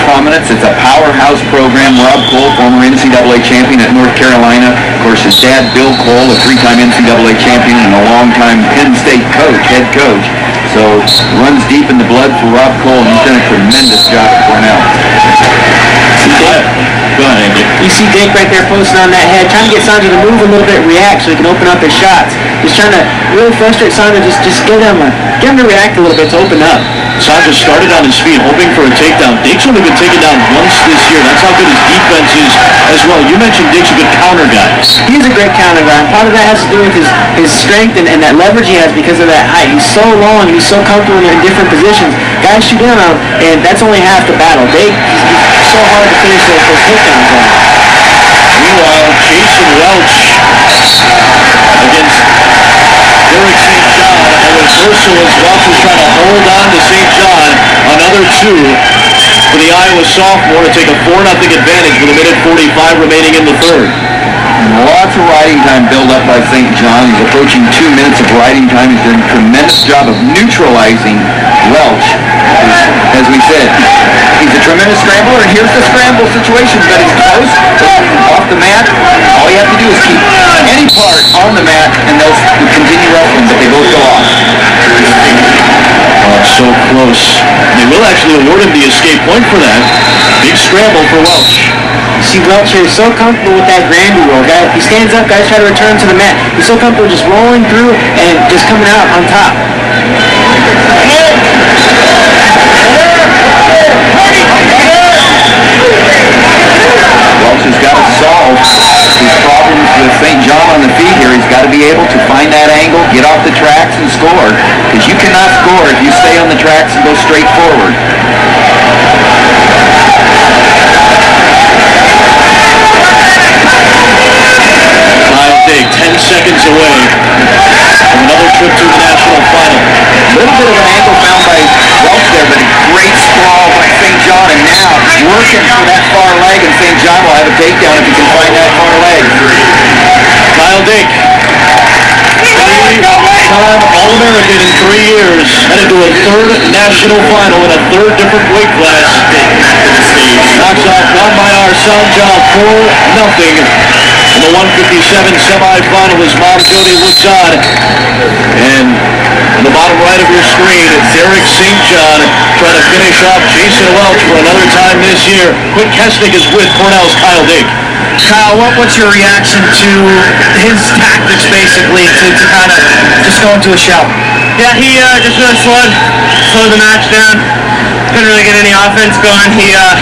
prominence. It's a powerhouse program. Rob Cole, former NCAA champion at North Carolina. Of course, his dad, Bill Cole, a 3-time NCAA champion and a long-time Penn State coach, head coach. So runs deep in the blood for Rob Cole, and he's done a tremendous job at Cornell. Go ahead, Andy. You see Dake right there posting on that head, trying to get Sanja to move a little bit, react so he can open up his shots. Just trying to really frustrate Sanja, just get him to react a little bit to open up. Sanja started on his feet, hoping for a takedown. Dake's only been taken down once this year. That's how good his defense is as well. You mentioned Dake's a good counter guy. He's a great counter guy, and part of that has to do with his strength and that leverage he has because of that height. He's so long, he's so comfortable in different positions. Guys shoot in on him, and that's only half the battle. Dake, he's so hard to finish those takedowns on. Meanwhile, Jason Welch against Derek St. John. A reversal as Welch was trying to hold on to St. John. Another 2 for the Iowa sophomore to take a 4-0 advantage with a minute 45 remaining in the third. Lots of riding time built up by St. John. He's approaching 2 minutes of riding time. He's done a tremendous job of neutralizing Welch. As we said, he's a tremendous scrambler, and here's the scramble situation. But he's close, off the mat. All you have to do is keep any part on the mat, and they'll continue wrestling, but they both go off. Oh, so close. They will actually award him the escape point for that. Big scramble for Welch. See, Welch here is so comfortable with that grandy roll. Guy, he stands up, guys try to return to the mat. He's so comfortable just rolling through and just coming out on top. Welch has got to solve his problems with St. John on the feet here. He's got to be able to find that angle, get off the tracks, and score. Because you cannot score if you stay on the tracks and go straight forward. Kyle Dake, 10 seconds away from another trip to the national final. A little bit of an angle found by Welch there, but a great sprawl by St. John, and now working for that far leg, and St. John will have a takedown if he can find that far leg. Kyle Dake Three-time All-American in 3 years. Headed to a third national final in a third different weight class. Knocks off Gombayar Sanjal 4-0 in the 157 semifinal as Mom Jody looks on. And in the bottom right of your screen, Derek St. John trying to finish off Jason Welch for another time this year. Quinn Kesnick is with Cornell's Kyle Dake. Kyle, what's your reaction to his tactics, basically, to kind of just go into a shell? Yeah, he just really slowed the match down. Couldn't really get any offense going. He on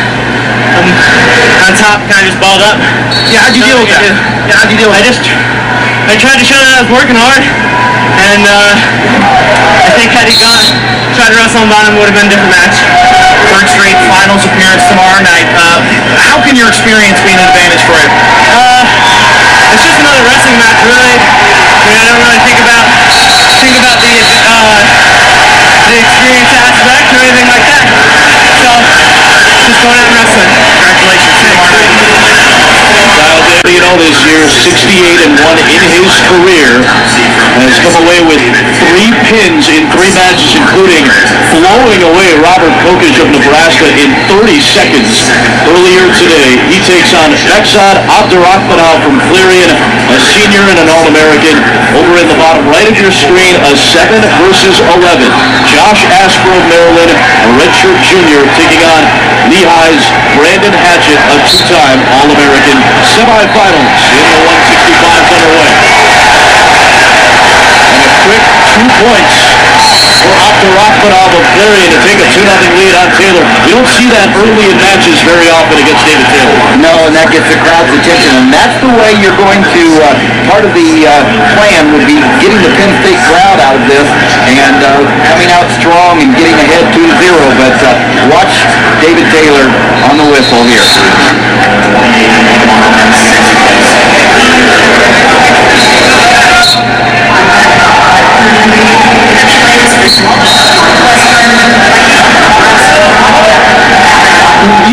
top kind of just balled up. Yeah, how'd you deal with that? Yeah, how'd you deal with it? I tried to show that I was working hard, and I think had he tried to wrestle on bottom, would have been a different match. Third straight finals appearance tomorrow night. How can your experience be an advantage for you? It's just another wrestling match, really. I mean, I don't really think about the experience aspect or anything like that. So, just going out and wrestling. Congratulations tomorrow night. Kyle Dake, this year, 68-1 in his career, has come away with 3 pins in 3 matches, including blowing away Robert Kokich of Nebraska in 30 seconds earlier today. He takes on Beksad Abdurrahmanov from Clarion, a senior and an All-American. Over in the bottom right of your screen, a 7 versus 11. Josh Asper of Maryland, a redshirt junior, taking on Lehigh's Brandon Hatchett, a 2-time All-American. Semifinals in the 165s underway. And a quick 2 points for Abdurrahmanov of Clarion to take a 2-0 lead on Taylor. You don't see that early in matches very often against David Taylor. No, and that gets the crowd's attention, and that's the way you're going to, part of the plan would be getting the Penn State crowd out of this and coming out strong and getting ahead 2-0, but watch David Taylor on the whistle here.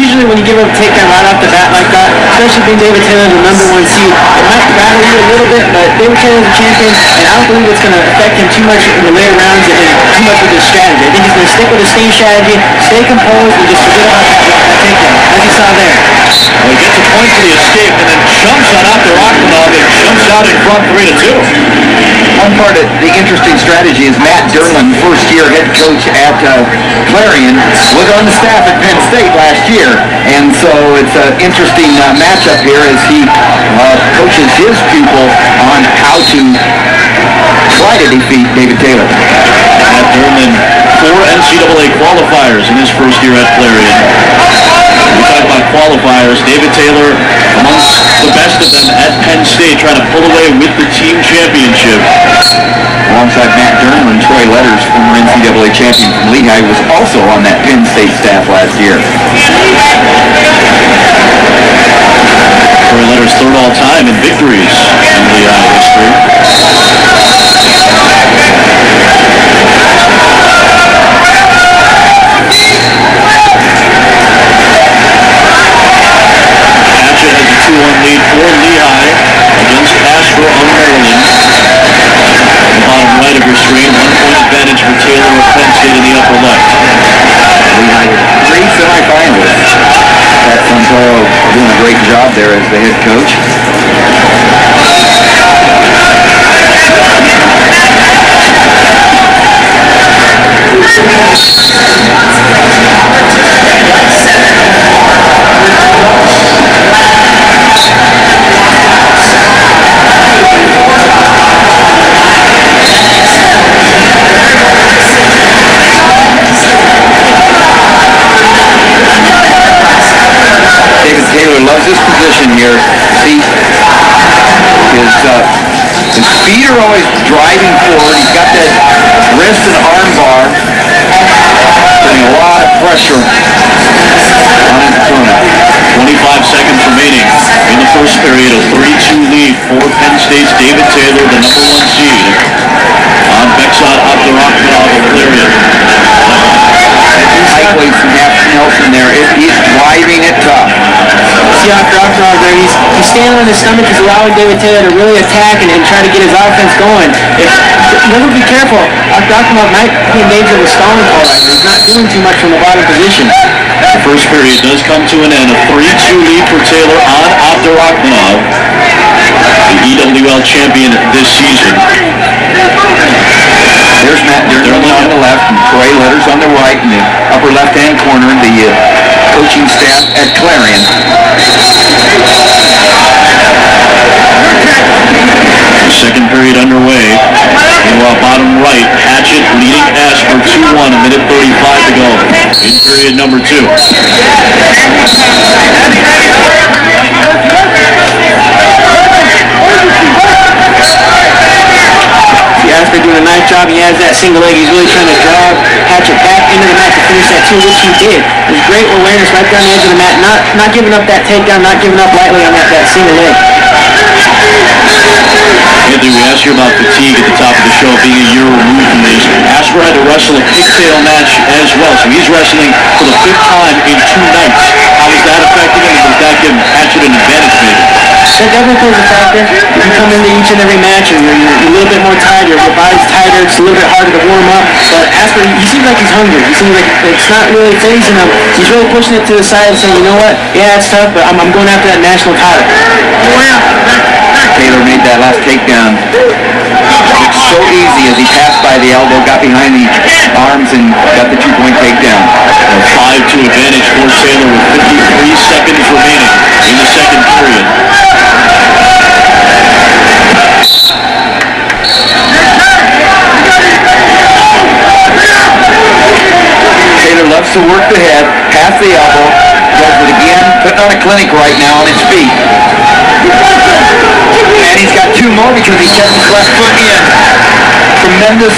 Usually when you give up a takedown right off the bat like that, especially being David Taylor, the #1 seed, it might rattle you a little bit, but David Taylor's a champion, and I don't believe it's going to affect him too much in the later rounds and too much with his strategy. I think he's going to stick with his same strategy, stay composed, and just forget about that takedown, as you saw there. Well, he gets a point for the escape and then jumps on Abdurrahmanov and jumps out in front 3-2. One part of the interesting strategy is Matt Derlin, first-year head coach at Clarion, was on the staff at Penn State last year, and so it's an interesting matchup here as he coaches his pupil on how to try to defeat David Taylor. Matt Derlin, 4 NCAA qualifiers in his first year at Clarion. We talk about qualifiers. David Taylor, amongst the best of them at Penn State, trying to pull away with the team championship. Alongside Matt Derlin, Troy Letters, former NCAA champion from Lehigh, was also on that Penn State staff last year. Troy Letters, 3rd all-time in victories in Lehigh history. Hatchet has a 2-1 lead for Lehigh against Asper of Maryland. The bottom right of your screen, 1-point advantage for Taylor of Penn State in the upper left. Lehigh with 3 semifinalists. Pat Santoro doing a great job there as the head coach. David Taylor loves this position here. See, his feet are always driving forward. He's got that wrist and arm bar, putting a lot of pressure on his opponent. 25 seconds remaining in the first period. A 3-2 lead for Penn State's David Taylor, the #1 seed, on Beksad Abdurrahmanov of Clarion. Lightweights and half Nelson there. He's driving it tough. see Dr. Ocknall there. He's standing on his stomach. He's allowing David Taylor to really attack and try to get his offense going. If never be careful, Dr. Ocknall might be in danger of a stalling call right now. He's not doing too much from the bottom position. The first period does come to an end. A 3-2 lead for Taylor on Abdurakhmanov, the EWL champion this season. There's Matt Durnley on the left and Troy Letters on the right in the upper left-hand corner, the coaching staff at Clarion. Second period underway. Meanwhile, bottom right, Hatchet leading Asper 2-1, a minute 35 to go in period number 2. Asper doing a nice job. He has that single leg. He's really trying to drive Hatchet back into the mat to finish that 2, which he did. There's great awareness right down the edge of the mat, not giving up that takedown, not giving up lightly on that single leg. Anthony, we asked you about fatigue at the top of the show, being a year removed from these. Asper had to wrestle a pigtail match as well, so he's wrestling for the 5th time in 2 nights. How was that affecting him, and does that give Hatchet an advantage maybe? That definitely plays a factor. If you come into each and every match and you're a little bit more tired, your body's tighter, it's a little bit harder to warm up. But Asper, he seems like he's hungry. He seems like it's not really phasing him. He's really pushing it to the side and saying, you know what, yeah, it's tough, but I'm going after that national title. Taylor made that last takedown. It's so easy as he passed by the elbow, got behind the arms, and got the 2-point takedown. A 5-2 advantage for Taylor with 53 seconds remaining in the second period. Taylor loves to work the head, pass the elbow, goes it again, putting on a clinic right now on his feet. And he's got 2 more because he kept his left foot in. Tremendous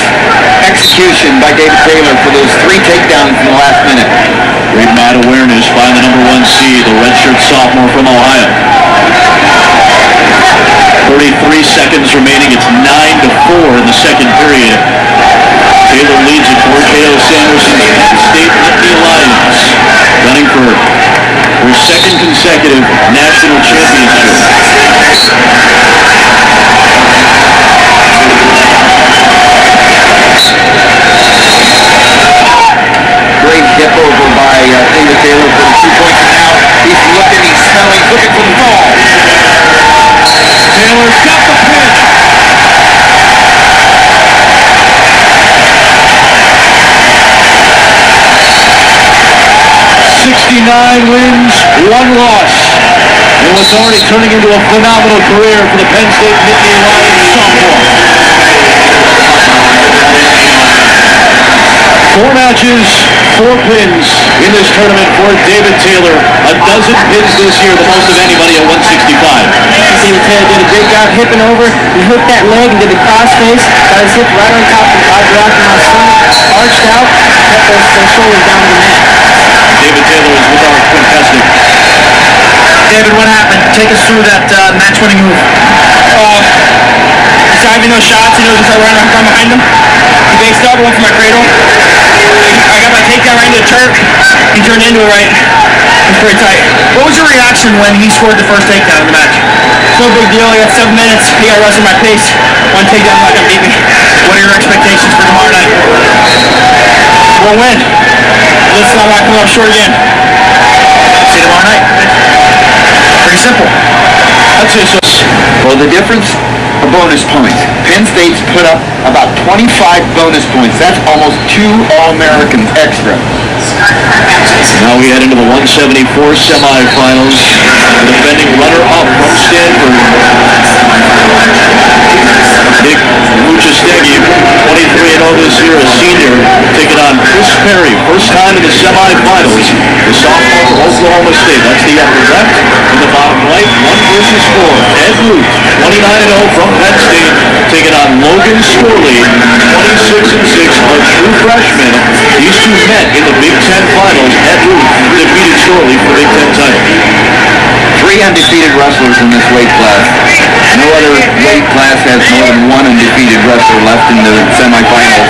execution by David Taylor for those 3 takedowns in the last minute. Great mat awareness by the number 1 seed, the redshirt sophomore from Ohio. 33 seconds remaining. It's 9-4 in the second period. Taylor leads it for KO Sanderson's Penn State Nittany Lions, running for their 2nd consecutive national championship. Great hip over by David Taylor for the 2 points. And now he's looking, he's smelling, looking for the ball. Taylor's got the pin. 69 wins, 1 loss. And what's already turning into a phenomenal career for the Penn State Nittany Lions sophomore. 4 matches, 4 pins in this tournament for David Taylor. A dozen pins this year, the most of anybody at 165. David Taylor did a great job hipping over. He hooked that leg and did a crossface. Got his hip right on top of Abdurakhmanov's stomach, arched out, kept those shoulders down to the mat. David Taylor is with our contestant. David, what happened? Take us through that match-winning move. He's diving those shots, just started running around behind him. He based up, went for my cradle. I got my takedown right into the turf. He turned into it right. It was pretty tight. What was your reaction when he scored the first takedown in the match? No big deal. I got 7 minutes. He got wrestling my pace. 1 takedown, not gonna beat me. What are your expectations for tomorrow night? We'll win. Let's not come up short again. See you tomorrow night. Pretty simple. That's it. Well, the difference, a bonus points. Penn State's put up about 25 bonus points. That's almost 2 All-Americans extra. Now we head into the 174 semifinals. The defending runner-up from Stanford, Nick Muchastegui, 23-0 this year, a senior, taking on Chris Perry, first time in the semifinals. The sophomore from Oklahoma State. That's the upper left. In the bottom right, 1 versus 4. Ed Luke, 29-0 from Penn State, taking on Logan Scorley, 26-6, a true freshman. These 2 met in the Big Ten Finals. Ed Luke defeated Scorley for the Big Ten title. 3 undefeated wrestlers in this weight class. No other weight class has more than 1 undefeated wrestler left in the semifinals.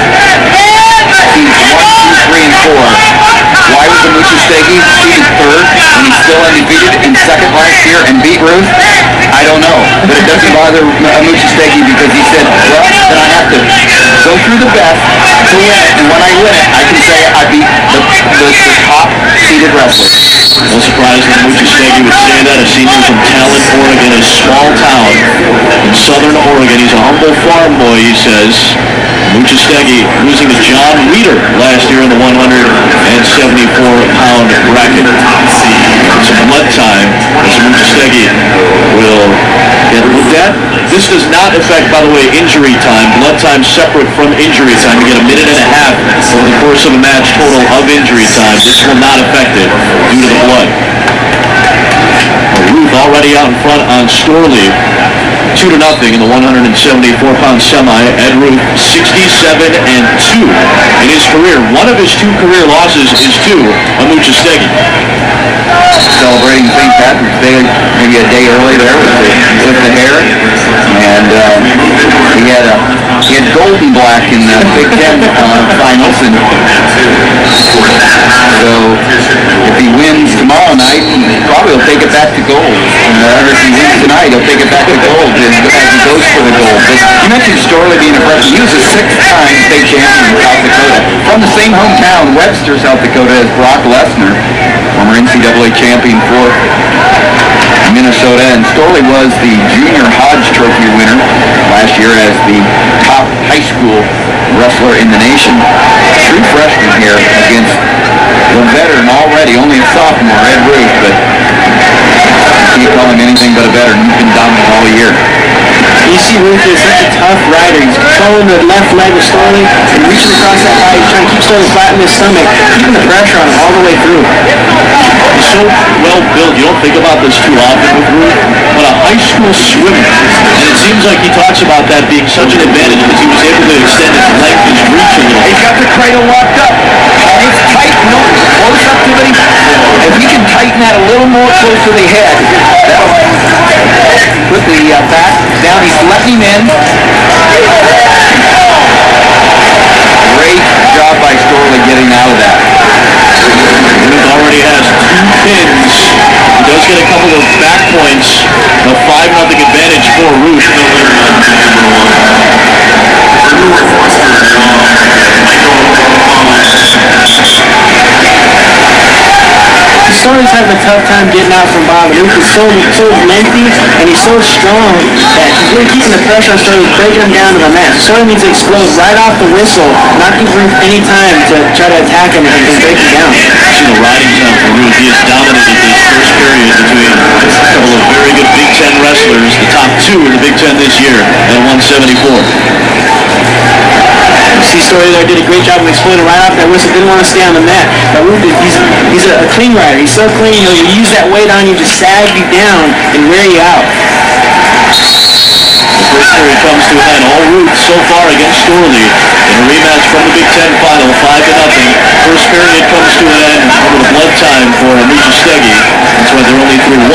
Seeds 1, 2, 3, and 4. Why was the Muchastegui seeded 3rd when he's still undefeated in 2nd right year and beat Ruth? I don't know. But it doesn't bother Muchastegui because he said, well, then I have to go through the best to win it. And when I win it, I can say I beat the top-seeded wrestler. No surprise that Muchastegui would say that. A senior from Talent, Oregon, a small town in southern Oregon. He's a humble farm boy, he says. Muchastegui losing to John Reeder last year in the 174-pound bracket. Some blood time as Muchastegui will get looked at. This does not affect, by the way, injury time. Blood time separate from injury time. You get a minute and a half over the course of a match total of injury time. This will not affect it due to the blood. Ruth already out in front on Storley. 2-0 in the 174-pound semi. Ed Ruth 67-2 in his career. One of his 2 career losses is to Muchastegui. Celebrating St. Patrick's Day maybe a day early there with the hair. And he had gold and black in the Big Ten finals. And so if he wins tomorrow night, probably he'll take it back to gold. Or if he wins tonight, he'll take it back to gold as he goes for the gold. But you mentioned Storley being a freshman. He was a 6-time state champion in South Dakota. From the same hometown, Webster, South Dakota, as Brock Lesnar, former NCAA champion for Minnesota. And Storley was the Junior Hodge Trophy winner last year as the top high school wrestler in the nation. True freshman here against the veteran already, only a sophomore, Ed Ruth, but you can't call him anything but a veteran. He's been dominant all year. You see Ruth is such a tough rider. He's controlling the left leg of Storley and reaching across that body, trying to keep Storley flat in his stomach, keeping the pressure on him all the way through. He's so well built. You don't think about this too often with Ruth, but a high school swimmer. And it seems like he talks about that being such an advantage because he was able to extend his length, his reach a little. He's got the cradle locked up. And it's tight, close up to the... If he can tighten that a little more close to the head, that'll put the back down. He's letting him in. Great job by Storley getting out of that. Ruth already has 2 pins. He does get a couple of back points. A 5-0 advantage for Ruth. Storley's having a tough time getting out from Bob. Ruth is so lengthy and he's so strong that he's really keeping the pressure on Storley, breaking him down to the mat. Storley needs to explode right off the whistle, not give Ruth any time to try to attack him and break him down. See the riding time for Ruth. He has dominated this first period between a couple of very good Big Ten wrestlers, the top 2 in the Big Ten this year at 174. See Storley there did a great job of exploding right off that whistle. Didn't want to stay on the mat. But Ruth, he's a clean rider. He's so clean, he'll use that weight on you to sag you down and wear you out. The first period comes to an end. All Ruth so far against Storley in a rematch from the Big Ten final, 5-0. First period comes to an end with a blood time for Muchastegui. That's why they're only through 1.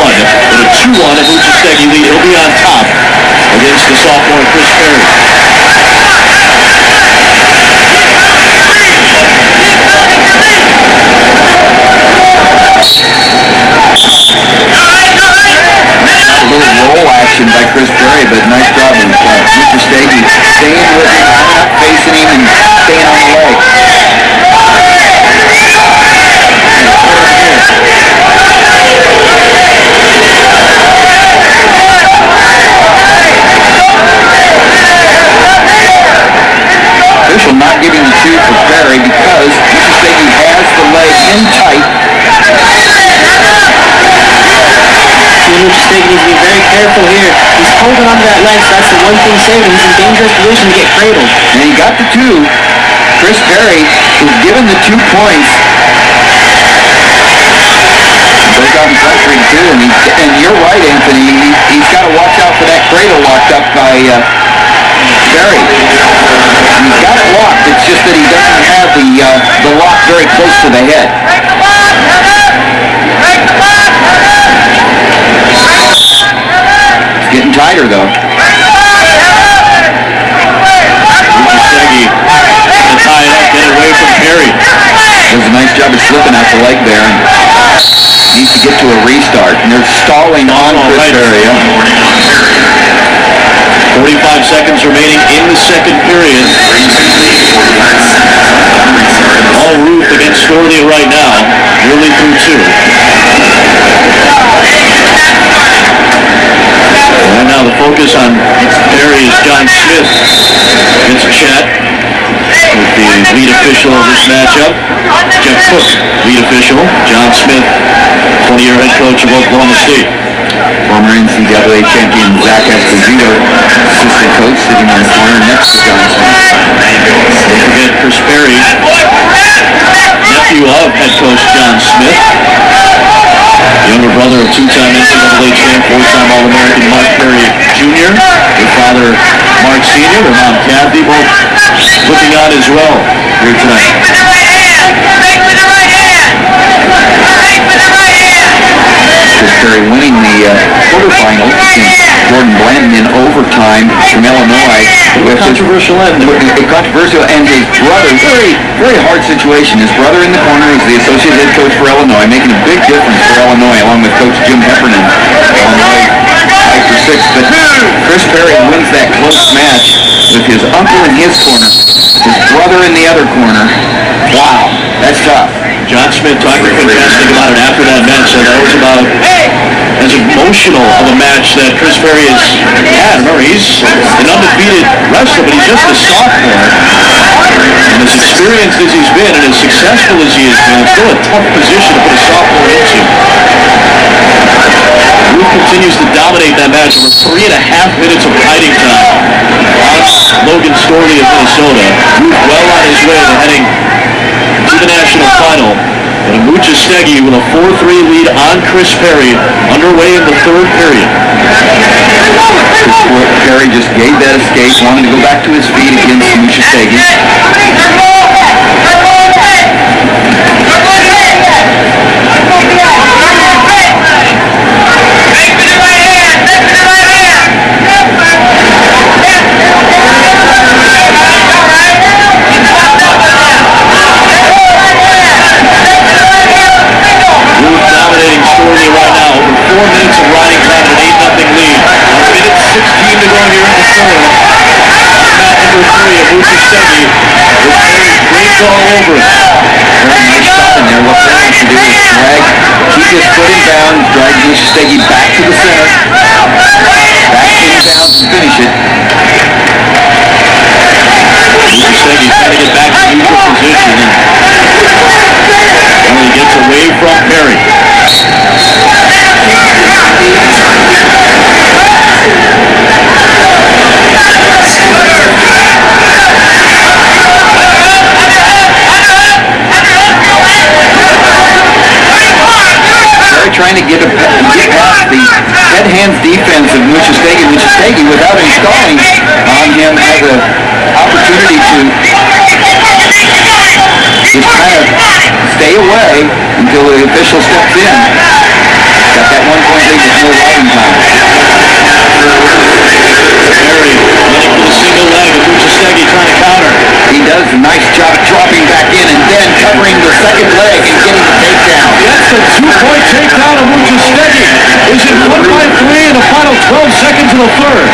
But a 2-1 at Muchastegui lead. He'll be on top against the sophomore Chris Perry. A little roll action by Chris Perry, but nice job of Muchastegui staying with him, not facing him, and staying on the leg. Official not giving the 2 for Perry because Muchastegui has the leg in tight. Muchastegui needs to be very careful here. He's holding onto that leg, so that's the one thing saving. He's in dangerous position to get cradled. And he got the 2. Chris Perry was given the 2 points. Broke out in front 3-2, and you're right, Anthony. He's got to watch out for that cradle locked up by Perry. He's got it locked. It's just that he doesn't have the lock very close to the head. It's getting tighter, though. Muchastegui to tie it up, get away from Perry. Does a nice job of slipping out the leg there. And needs to get to a restart, and they're stalling on Chris Perry. 45 seconds remaining in the second period. All Ruth against Storley right now, nearly through two. And now the focus on Perry is John Smith against Chet, with the lead official of this matchup, Jeff Cook, lead official, John Smith, 20-year head coach of Oklahoma State. Former NCAA champion Zach Esposito, assistant coach, sitting on the corner next to John Smith. Don't forget Chris Perry, nephew of head coach John Smith, younger brother of two-time NCAA champ, four-time All-American Mark Perry Jr., their father Mark Sr., their mom Kathy, both looking on as well here tonight. Chris Perry winning the quarterfinals against Jordan Blanton in overtime from Illinois. Controversial end. A controversial, and his brother, very hard situation. His brother in the corner is the associate head coach for Illinois, making a big difference for Illinois, along with Coach Jim Heffernan. Illinois tied for sixth, but Chris Perry wins that close match with his uncle in his corner, his brother in the other corner. Wow, that's tough. John Smith talking fantastic about it after that match, said that was about as emotional of a match that Chris Perry has had. Remember, he's an undefeated wrestler, but he's just a sophomore. And as experienced as he's been and as successful as he has been, it's still a tough position to put a sophomore into. Ruth continues to dominate that match with 3.5 minutes of fighting time on Logan Storley of Minnesota. Ruth well on his way to heading to the national final. And Muchastegui with a 4-3 lead on Chris Perry underway in the third period. Perry just gave that escape, wanted to go back to his feet against Muchastegui. Storley right now, over 4 minutes of riding time and an 8-0 lead. A minute 16 to go here in the third. Mat number 3 of Muchastegui with Perry breaks all over it. Very nice shot in there. What Perry wants to do is keep his foot in bounds, drag Muchastegui back to the center, back in bounds to finish it. Muchastegui trying to get back to neutral position and only gets away from Perry. Trying to get past the head-hands defense of Muchastegui. Muchastegui, without installing on him, has an opportunity to just kind of stay away until the official steps in. Got that 1 point lead with no riding time. Perry running for the single leg of Muchastegui trying to counter. He does a nice job dropping back in and then covering the second leg and getting the takedown. That's the 2-point takedown of Muchastegui. Is it 1-3 in the final 12 seconds of the third?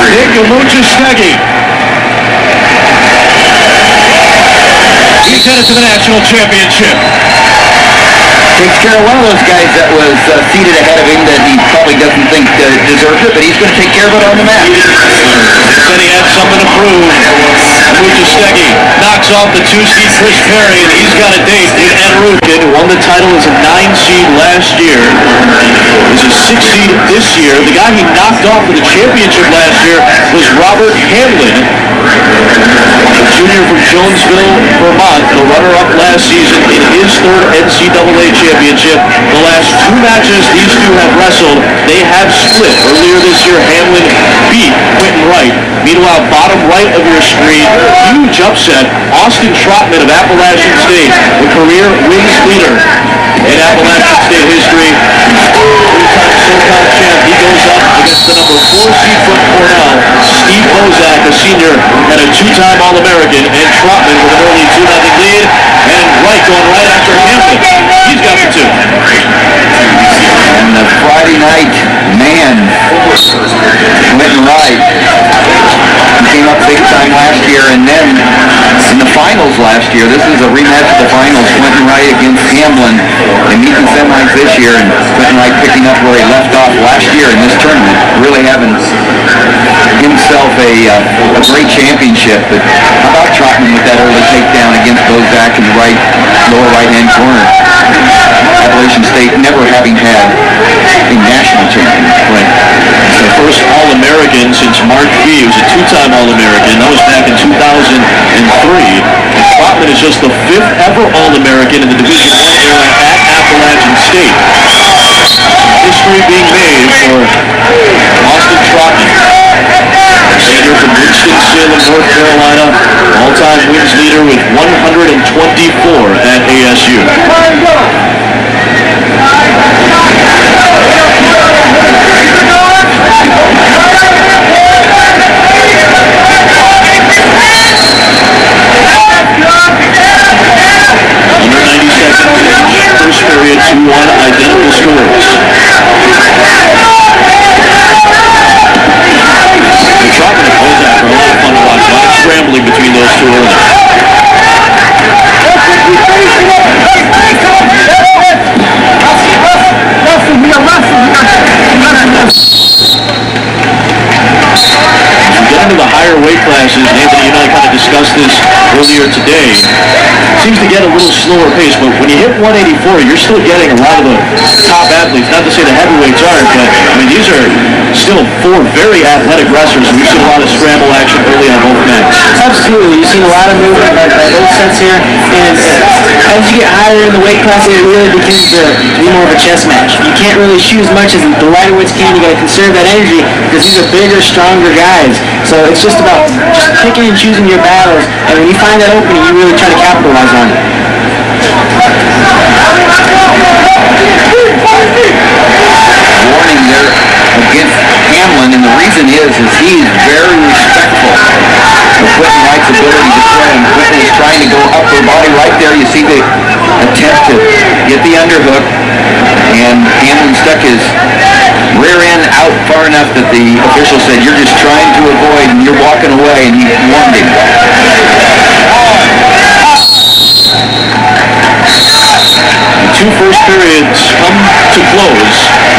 Big Muchastegui. He's headed to the national championship. Takes care of one of those guys that was seated ahead of him that he probably doesn't think deserves it, but he's going to take care of it on the mat. Said he had something to prove. Muchastegui knocks off the 2-seed Chris Perry, and he's got a date with Ed Rukin, who won the title as a 9-seed last year. He's a 6-seed this year. The guy he knocked off for the championship last year was Robert Hamlin, a junior from Jonesville, Vermont, the runner-up last season in his third NCAA championship. The last 2 matches these two have wrestled, they have split. Earlier this year, Hamlin beat Quentin Wright. Meanwhile, bottom right of your screen, huge upset. Austin Trotman of Appalachian State, the career wins leader in Appalachian State history. two-time SoCon champ. He goes up against the number 4 seed from Cornell, Steve Bozak, a senior and a two-time All-American, and Trotman with an early 2-0 lead. And Wright going right after Hamlin. He's got the 2. And the Friday night, man, Quentin Wright, he came up big time last year, and then in the finals last year, this is a rematch of the finals, Quentin Wright against Hamlin. They meet in semis this year, and Quentin Wright picking up where he left off last year in this tournament, really having himself a great championship. But how about Trotman with that early takedown against Bozak in the lower right-hand corner? Appalachian State never having had a national champion. Right. It's the first All-American since Mark B. He was a two-time All-American. That was back in 2003. And Trotman is just the 5th ever All-American in the Division I era at Appalachian State. History being made for Austin Trotman. Senior from Winston-Salem, North Carolina, all-time wins leader with 124 at ASU. Under 90 seconds, first period, 2-1, identical scores. Trotman and Bozak are a lot of fun to watch. A lot of scrambling between those two early. As we get into the higher weight classes, Anthony, you and I kind of discussed this earlier today. Seems to get a little slower pace, but when you hit 184, you're still getting a lot of the top athletes. Not to say the heavyweights aren't, but I mean these are still 4 very athletic wrestlers. We've seen a lot of scramble action early on both men. Absolutely. You've seen a lot of movement by both sets here, and as you get higher in the weight class, it really begins to be more of a chess match. You can't really shoot as much as the lighterweights can. You got to conserve that energy because these are bigger, stronger guys. So it's just about just picking and choosing your battles, and when you find that opening, you really try to capitalize on it. Warning there against Hamlin, and the reason is he's very respectful of Quentin Wright's ability to throw, and Quentin is trying to go upper body right there. You see the attempt to get the underhook, and Hamlin stuck his rear end out far enough that the official said, "You're just trying to avoid, and you're walking away," and he warned him. The 2 first periods come to close,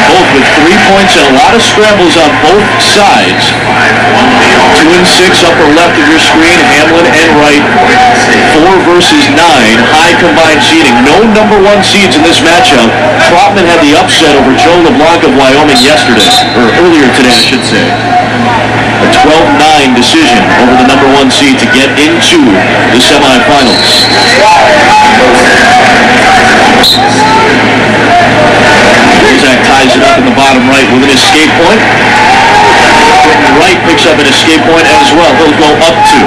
both with 3 points and a lot of scrambles on both sides. 2 and 6 upper left of your screen, Hamlin and Wright. 4 versus 9, high combined seeding. No number 1 seeds in this matchup. Trotman had the upset over Joe LeBlanc of Wyoming yesterday, or earlier today, I should say. A 12-9 decision over the number 1 seed to get into the semifinals. Bozak ties it up in the bottom right with an escape point. Wright picks up an escape point as well. He'll go up 2.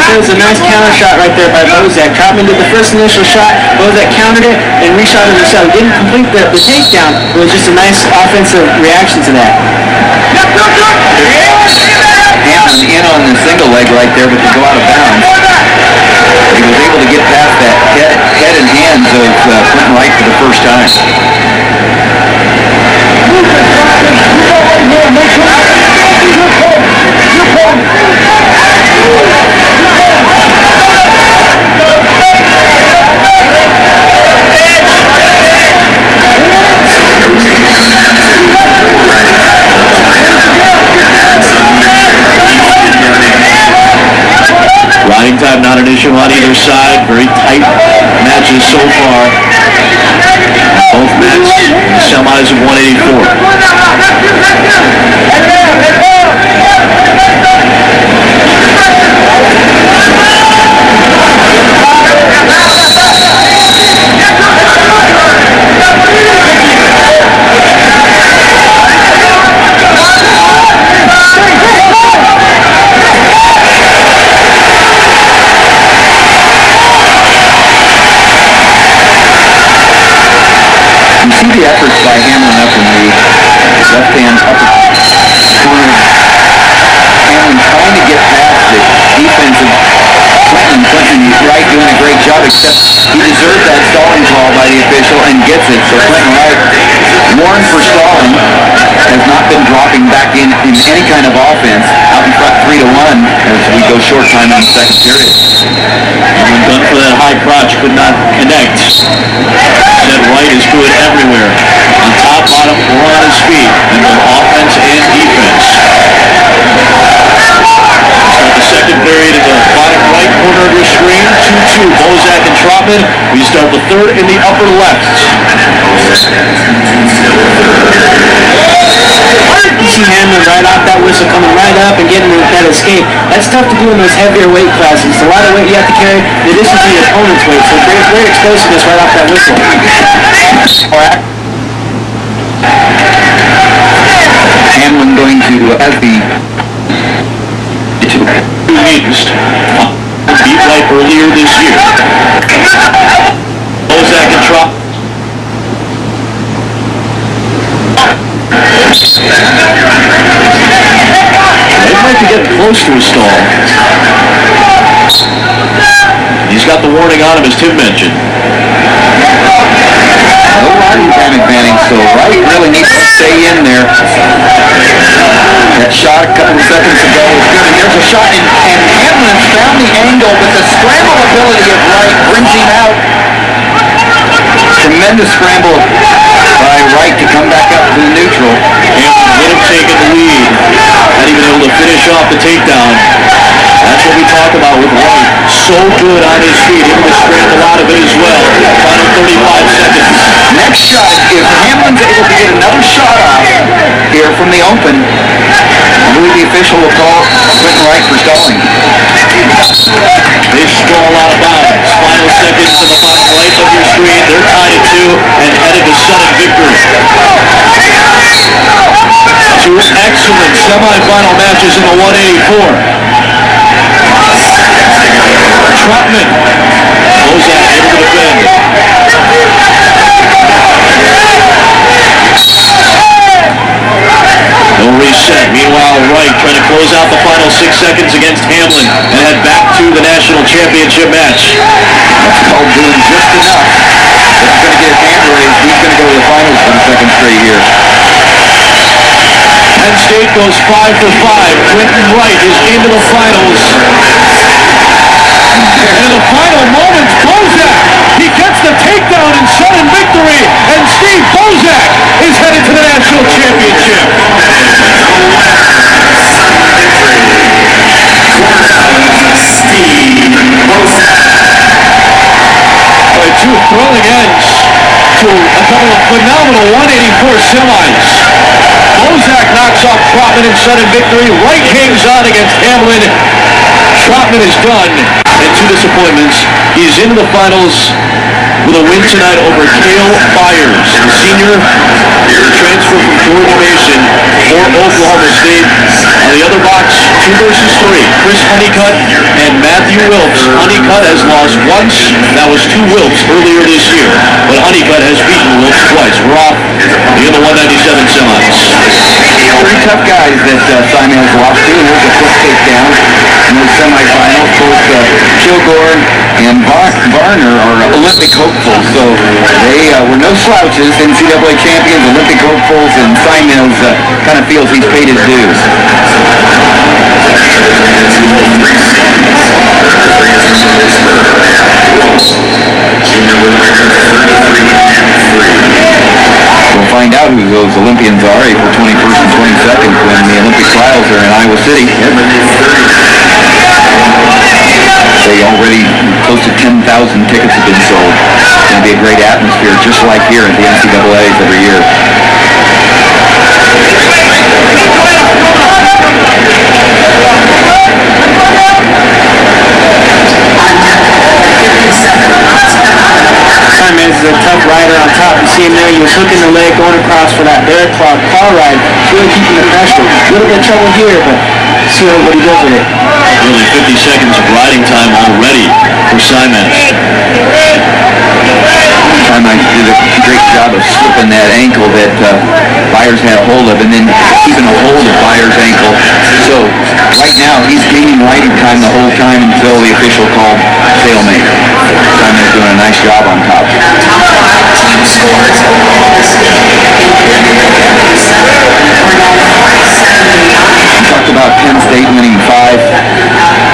It was a nice counter shot right there by Bozak. Trotman did the first initial shot, Bozak countered it, and reshot it himself. Didn't complete the takedown. It was just a nice offensive reaction to that. Hamlin in on the single leg right there, but to go out of bounds. He was able to get past that head and hands of Quentin Wright for the first time. Riding time not an issue on either side. Very tight matches so far. Both men semis of 184. by Hamlin up in the left-hand upper corner. Hamlin trying to get past the defensive Clinton. Clinton Wright doing a great job, except he deserved that stalling call by the official and gets it. So Clinton Wright, warned for stalling, has not been dropping back in any kind of offense. Out in front 3-1 as we go short time in the second period. Hamlin done for that high crotch, could not connect. Said Wright is good everywhere. On top, bottom, or on his feet, in both offense and defense. Start the second period in the bottom right corner of your screen. 2-2, Bozak and Trotman. We start the third in the upper left. You see Hamlin right off that whistle coming right up and getting that escape. That's tough to do in those heavier weight classes. It's a lot of weight you have to carry in addition to your opponent's weight. So great explosiveness right off that whistle. Hamlin going to, as the Used. Beat right earlier this year. Bozak and Trotman. They'd like to get close to a stall. He's got the warning on him, as Tim mentioned. no riding time advantage, so Wright really needs to stay in there. That shot a couple of seconds ago was good, and there's a shot, and Hamlin found the angle, but the scramble ability of Wright brings him out. Tremendous scramble by Wright to come back up to the neutral. Hamlin would have taken the lead, not even able to finish off the takedown. That's what we talk about with Wright. So good on his feet, able to scramble out of it as well. Final 35 seconds. Next shot, if Hamlin's able to get another shot off here from the open, I believe the official will call Clinton Wright for stalling. They sprawl out of bounds. Final seconds to the bottom right of your screen. They're tied at 2 and headed to sudden victory. Two excellent semifinal matches in the 184. Trotman. Bozak able to defend. No reset. Meanwhile, Wright trying to close out the final 6 seconds against Hamlin and head back to the national championship match. That's called doing just enough. If he's going to get his hand raised, he's going to go to the finals for the second straight year. Penn State goes 5 for 5. Clinton Wright is into the finals. And in the final moments, Bozak, he gets the takedown in sudden victory, and Steve Bozak is headed to the national championship. Two thrilling ends to a couple of phenomenal 184 semis. Bozak knocks off Trotman in sudden victory. Wright hangs on against Hamlin. Trotman is done. And two disappointments. He's into the finals with a win tonight over Cale Byers, the senior transfer from George Mason for Oklahoma State. On the other box, 2 versus 3. Chris Honeycutt and Matthew Wilkes. Honeycutt has lost once. That was to Wilkes earlier this year. But Honeycutt has beaten Wilkes twice. We're off in the 197 semis. Pretty tough guys that Simon has lost to. Here's a quick takedown in the semifinals. Both Kilgore and Varner are Olympic hopefuls, so they were no slouches. NCAA champions, Olympic hopefuls, and Simon kind of feels he's paid his dues. We'll find out who those Olympians are April 21st and 22nd when the Olympic trials are in Iowa City. They already close to 10,000 tickets have been sold. It's going to be a great atmosphere, just like here at the NCAAs every year. Simon is a tough rider on top. You see him there, he was hooking the leg, going across for that bear claw car ride, really keeping the pressure. A little bit of trouble here, but see what he does with it. Nearly 50 seconds of riding time already for Simon. Time did a great job of slipping that ankle that Byers had a hold of, and then keeping a hold of Byers' ankle. So right now he's gaining riding time the whole time until the official called stalemate. Simon's doing a nice job on top. We talked about Penn State winning 5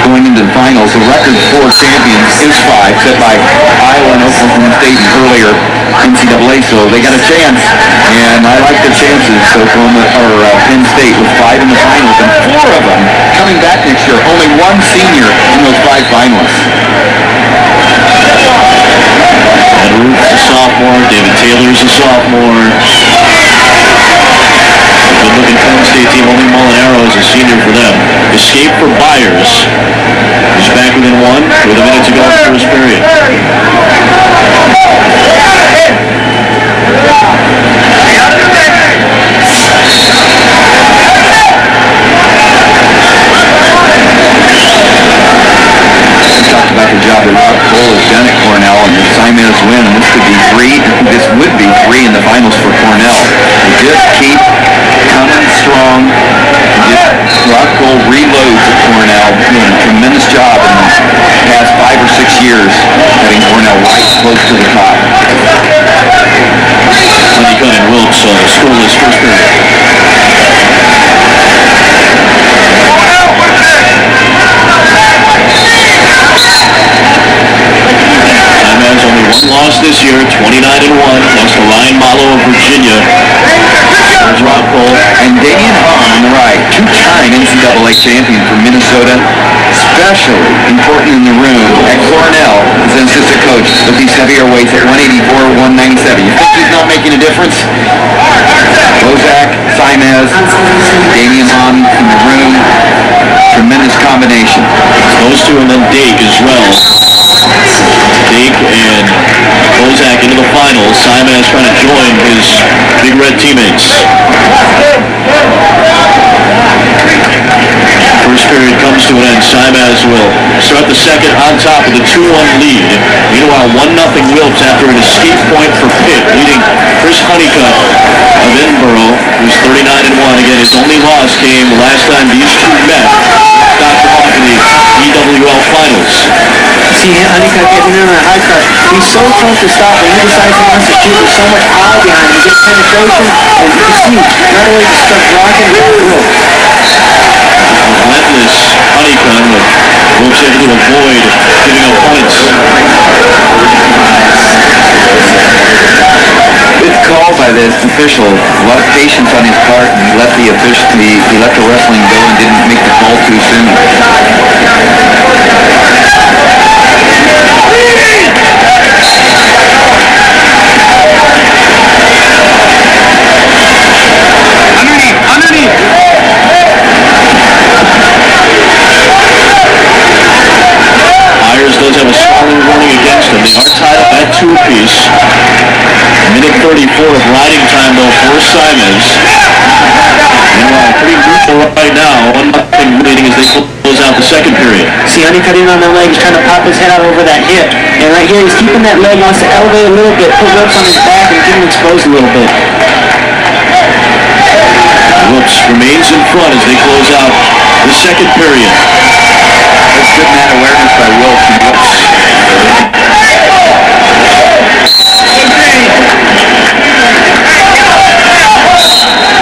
going into the finals. The record for champions is 5, set by Iowa and Oklahoma State in earlier NCAA, so they got a chance, and I like their chances. So Penn State with 5 in the finals, and 4 of them coming back next year. Only 1 senior in those 5 finalists. Ed Roof's a sophomore, David Taylor's a sophomore. Good-looking Penn State team, only Molinaro is a senior for them. Escape for Byers. He's back within 1 with a minute to go in the first period. Talked about the job that Rob Cole has done at Cornell, and the Simez win. This would be 3 in the finals for Cornell. They just keep coming strong. Rob Cole reloads at Cornell, doing a tremendous job in the past 5 or 6 years, having Cornell right close to the top. Honeycutt and Wilkes scoreless first period. Simez only 1 loss this year, 29-1. Lost to Ryan Malo of Virginia. There's Rob Cole. And Damian Hahn on the right, 2-time NCAA champion for Minnesota, especially important in the room at Cornell as an assistant coach with these heavier weights at 184, 197. You think he's not making a difference? Bozak, Simez, Damian Hahn in the room. Tremendous combination. Those 2 and then Dake as well. Dake and Bozak into the finals. Simez trying to join his Big Red teammates. First period comes to an end. Simez will start the second on top with a 2-1 lead. Meanwhile, 1-0 Wilkes after an escape point for Pitt, leading Chris Honeycutt of Edinburgh, who's 39-1. Again, his only loss came last time these 2 met. Stopped off in the EWL finals. See Honeycutt getting in on a high crush. He's so tough to stop when he decides he wants to shoot. There's so much power behind him. He gets penetration, and you can see not only just starts rocking, but Wilkes. Relentless Honeycutt, but Wilkes able to avoid giving up points. Good call by this official. A lot of patience on his part, and he let the wrestling go and didn't make the call too soon. Underneath! Byers does have a scoring warning against him. They are tied up at 2 apiece. Minute 34 of riding time though for Simez. Meanwhile, pretty neutral right now. 1-0 leading as they close out the second period. See Honeycutt in on the leg. He's trying to pop his head out over that hip. And right here, he's keeping that leg, wants to elevate a little bit, put Wilkes on his back, and get him exposed a little bit. Wilkes remains in front as they close out the second period. That's good mat awareness by Wilkes.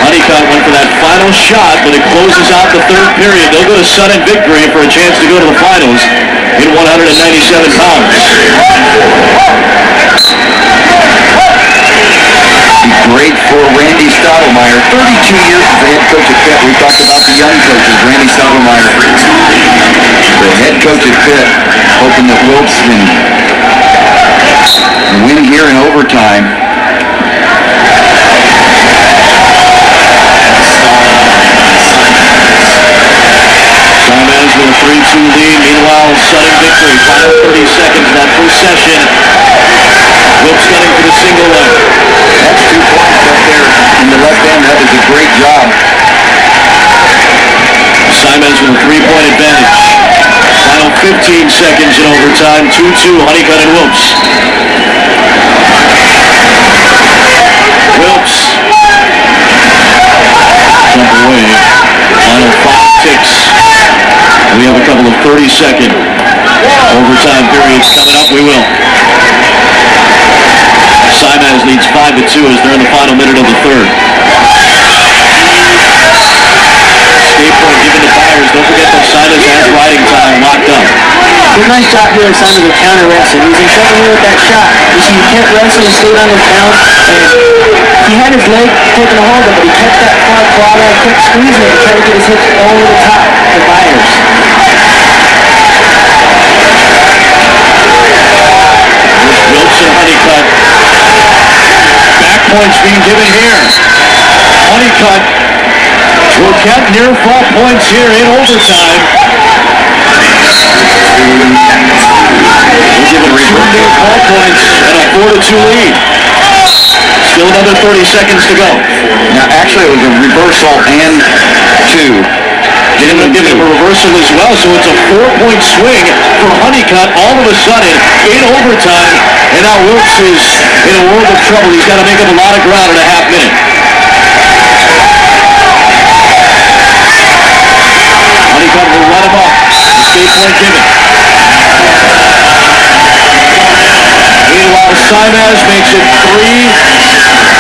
Honeycutt went for that final shot, but it closes out the third period. They'll go to sudden victory for a chance to go to the finals in 197 pounds. Great for Randy Stottlemyre. 32 years as the head coach at Pitt. We talked about the young coaches, Randy Stottlemyre. The head coach at Pitt, hoping that Wilkes can win here in overtime. Simez with a 3-2 lead. Meanwhile, sudden victory. Final 30 seconds of that first session. Wilkes gunning for the single leg. That's 2 points up there in the left end. That was a great job. Simez with a 3-point advantage. Final 15 seconds in overtime. 2-2, Honeycutt and Wilkes. 32nd overtime period coming up. We will. Simaz leads 5-2 as they're in the final minute of the third. Escape point given to Byers. Don't forget that Simaz has riding time locked up. Good nice job here inside of the counter wrestling. He was in trouble here with that shot. You see, he kept wrestling, he stayed on his balance, and he had his leg taking a hold of it, but he kept that front quad and kept squeezing it to try to get his hips over the top of Byers. Wilson Honeycutt. Back points being given here. Honeycutt will get near fall points here in overtime. We'll give it 2 near fall points and a 4-2 lead. Still another 30 seconds to go. Now, actually, it was a reversal and 2. Didn't give him a reversal as well, so it's a 4-point swing for Honeycutt all of a sudden in overtime, and now Wilkes is in a world of trouble. He's got to make up a lot of ground in a half minute. Honeycutt will run him up. Escape point given. Meanwhile, Simaz makes it 3.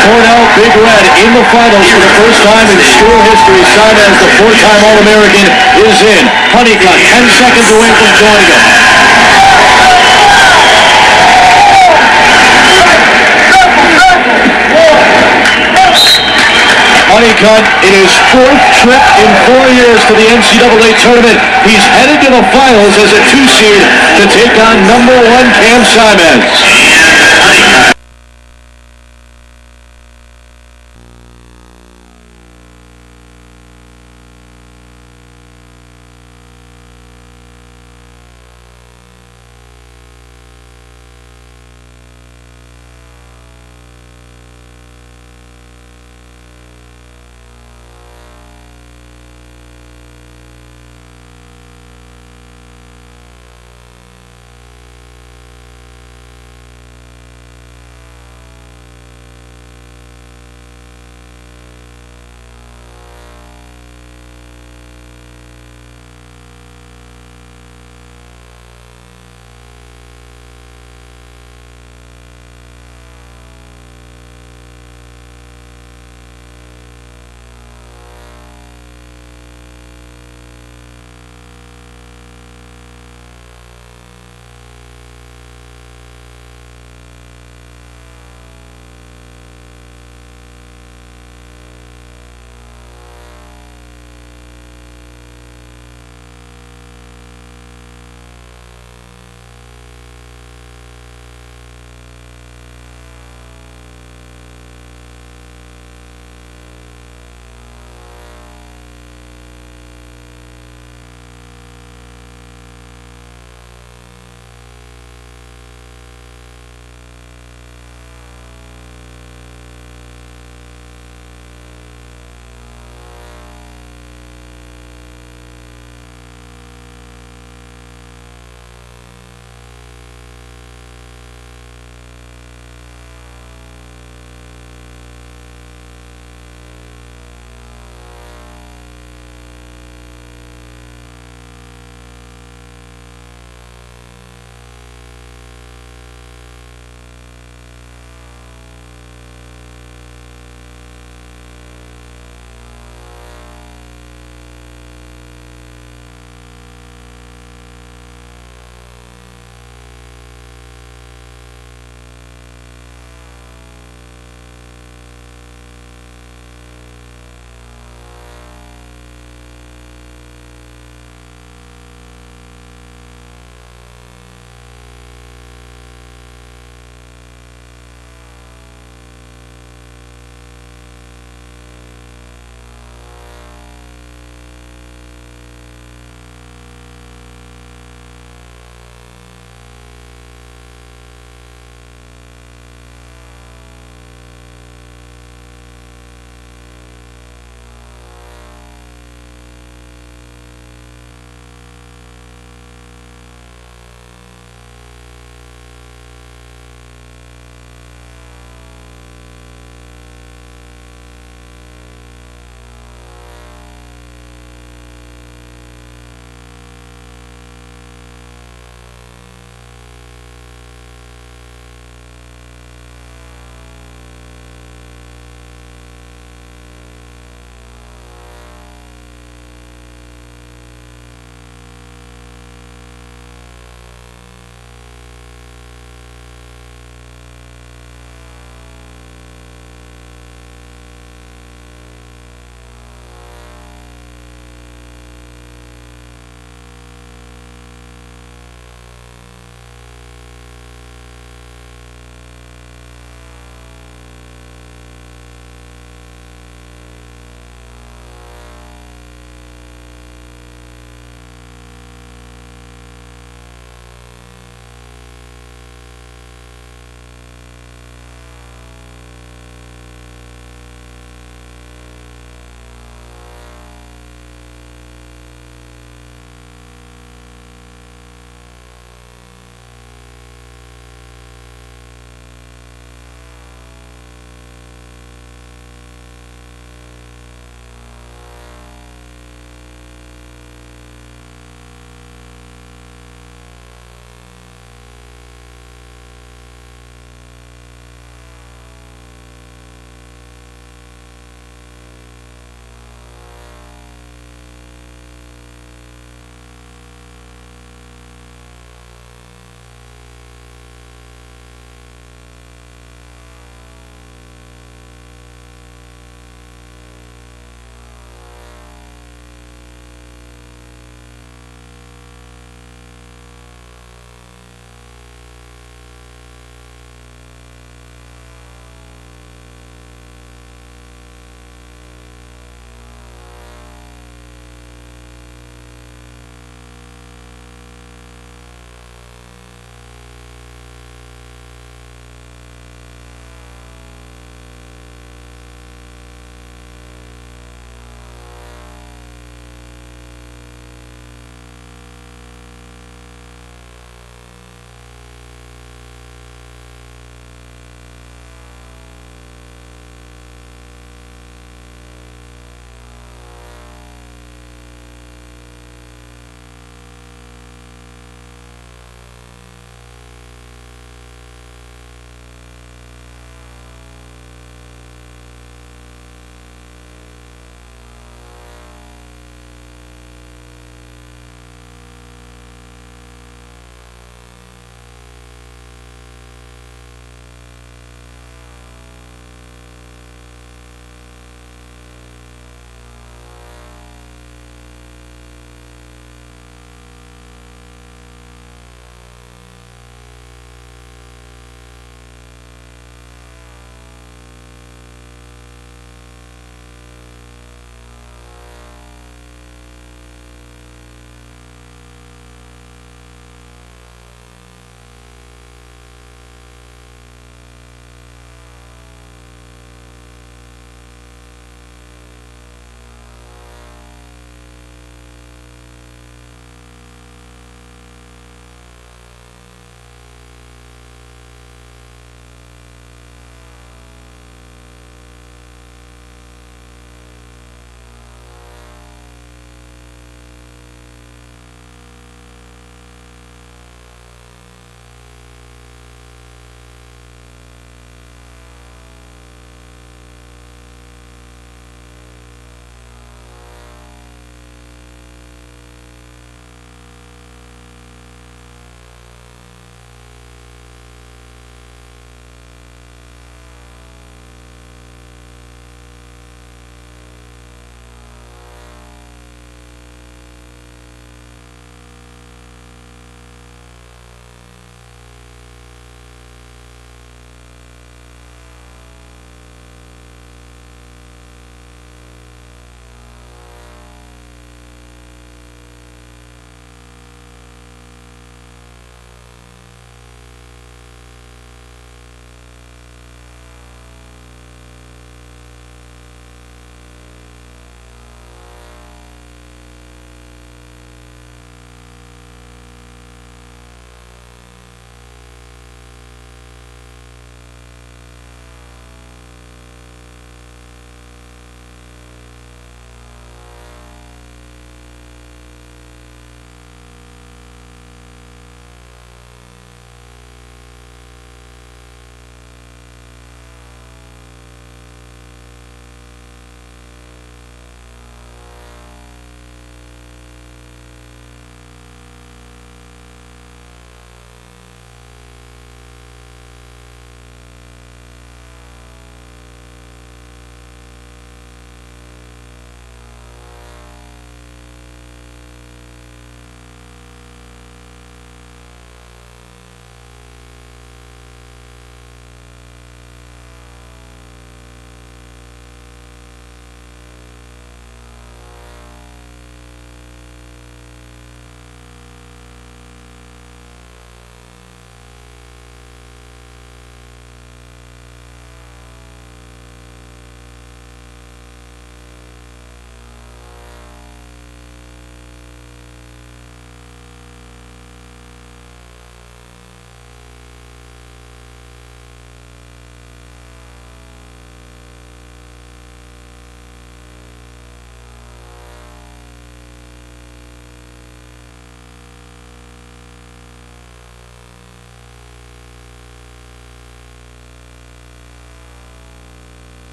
Cornell Big Red in the finals for the first time in school history. Simaz, the 4-time All-American, is in. Honeycutt, 10 seconds away from joining him. Honeycutt, in his 4th trip in 4 years to the NCAA tournament, he's headed to the finals as a 2 seed to take on number 1 Cam Simaz.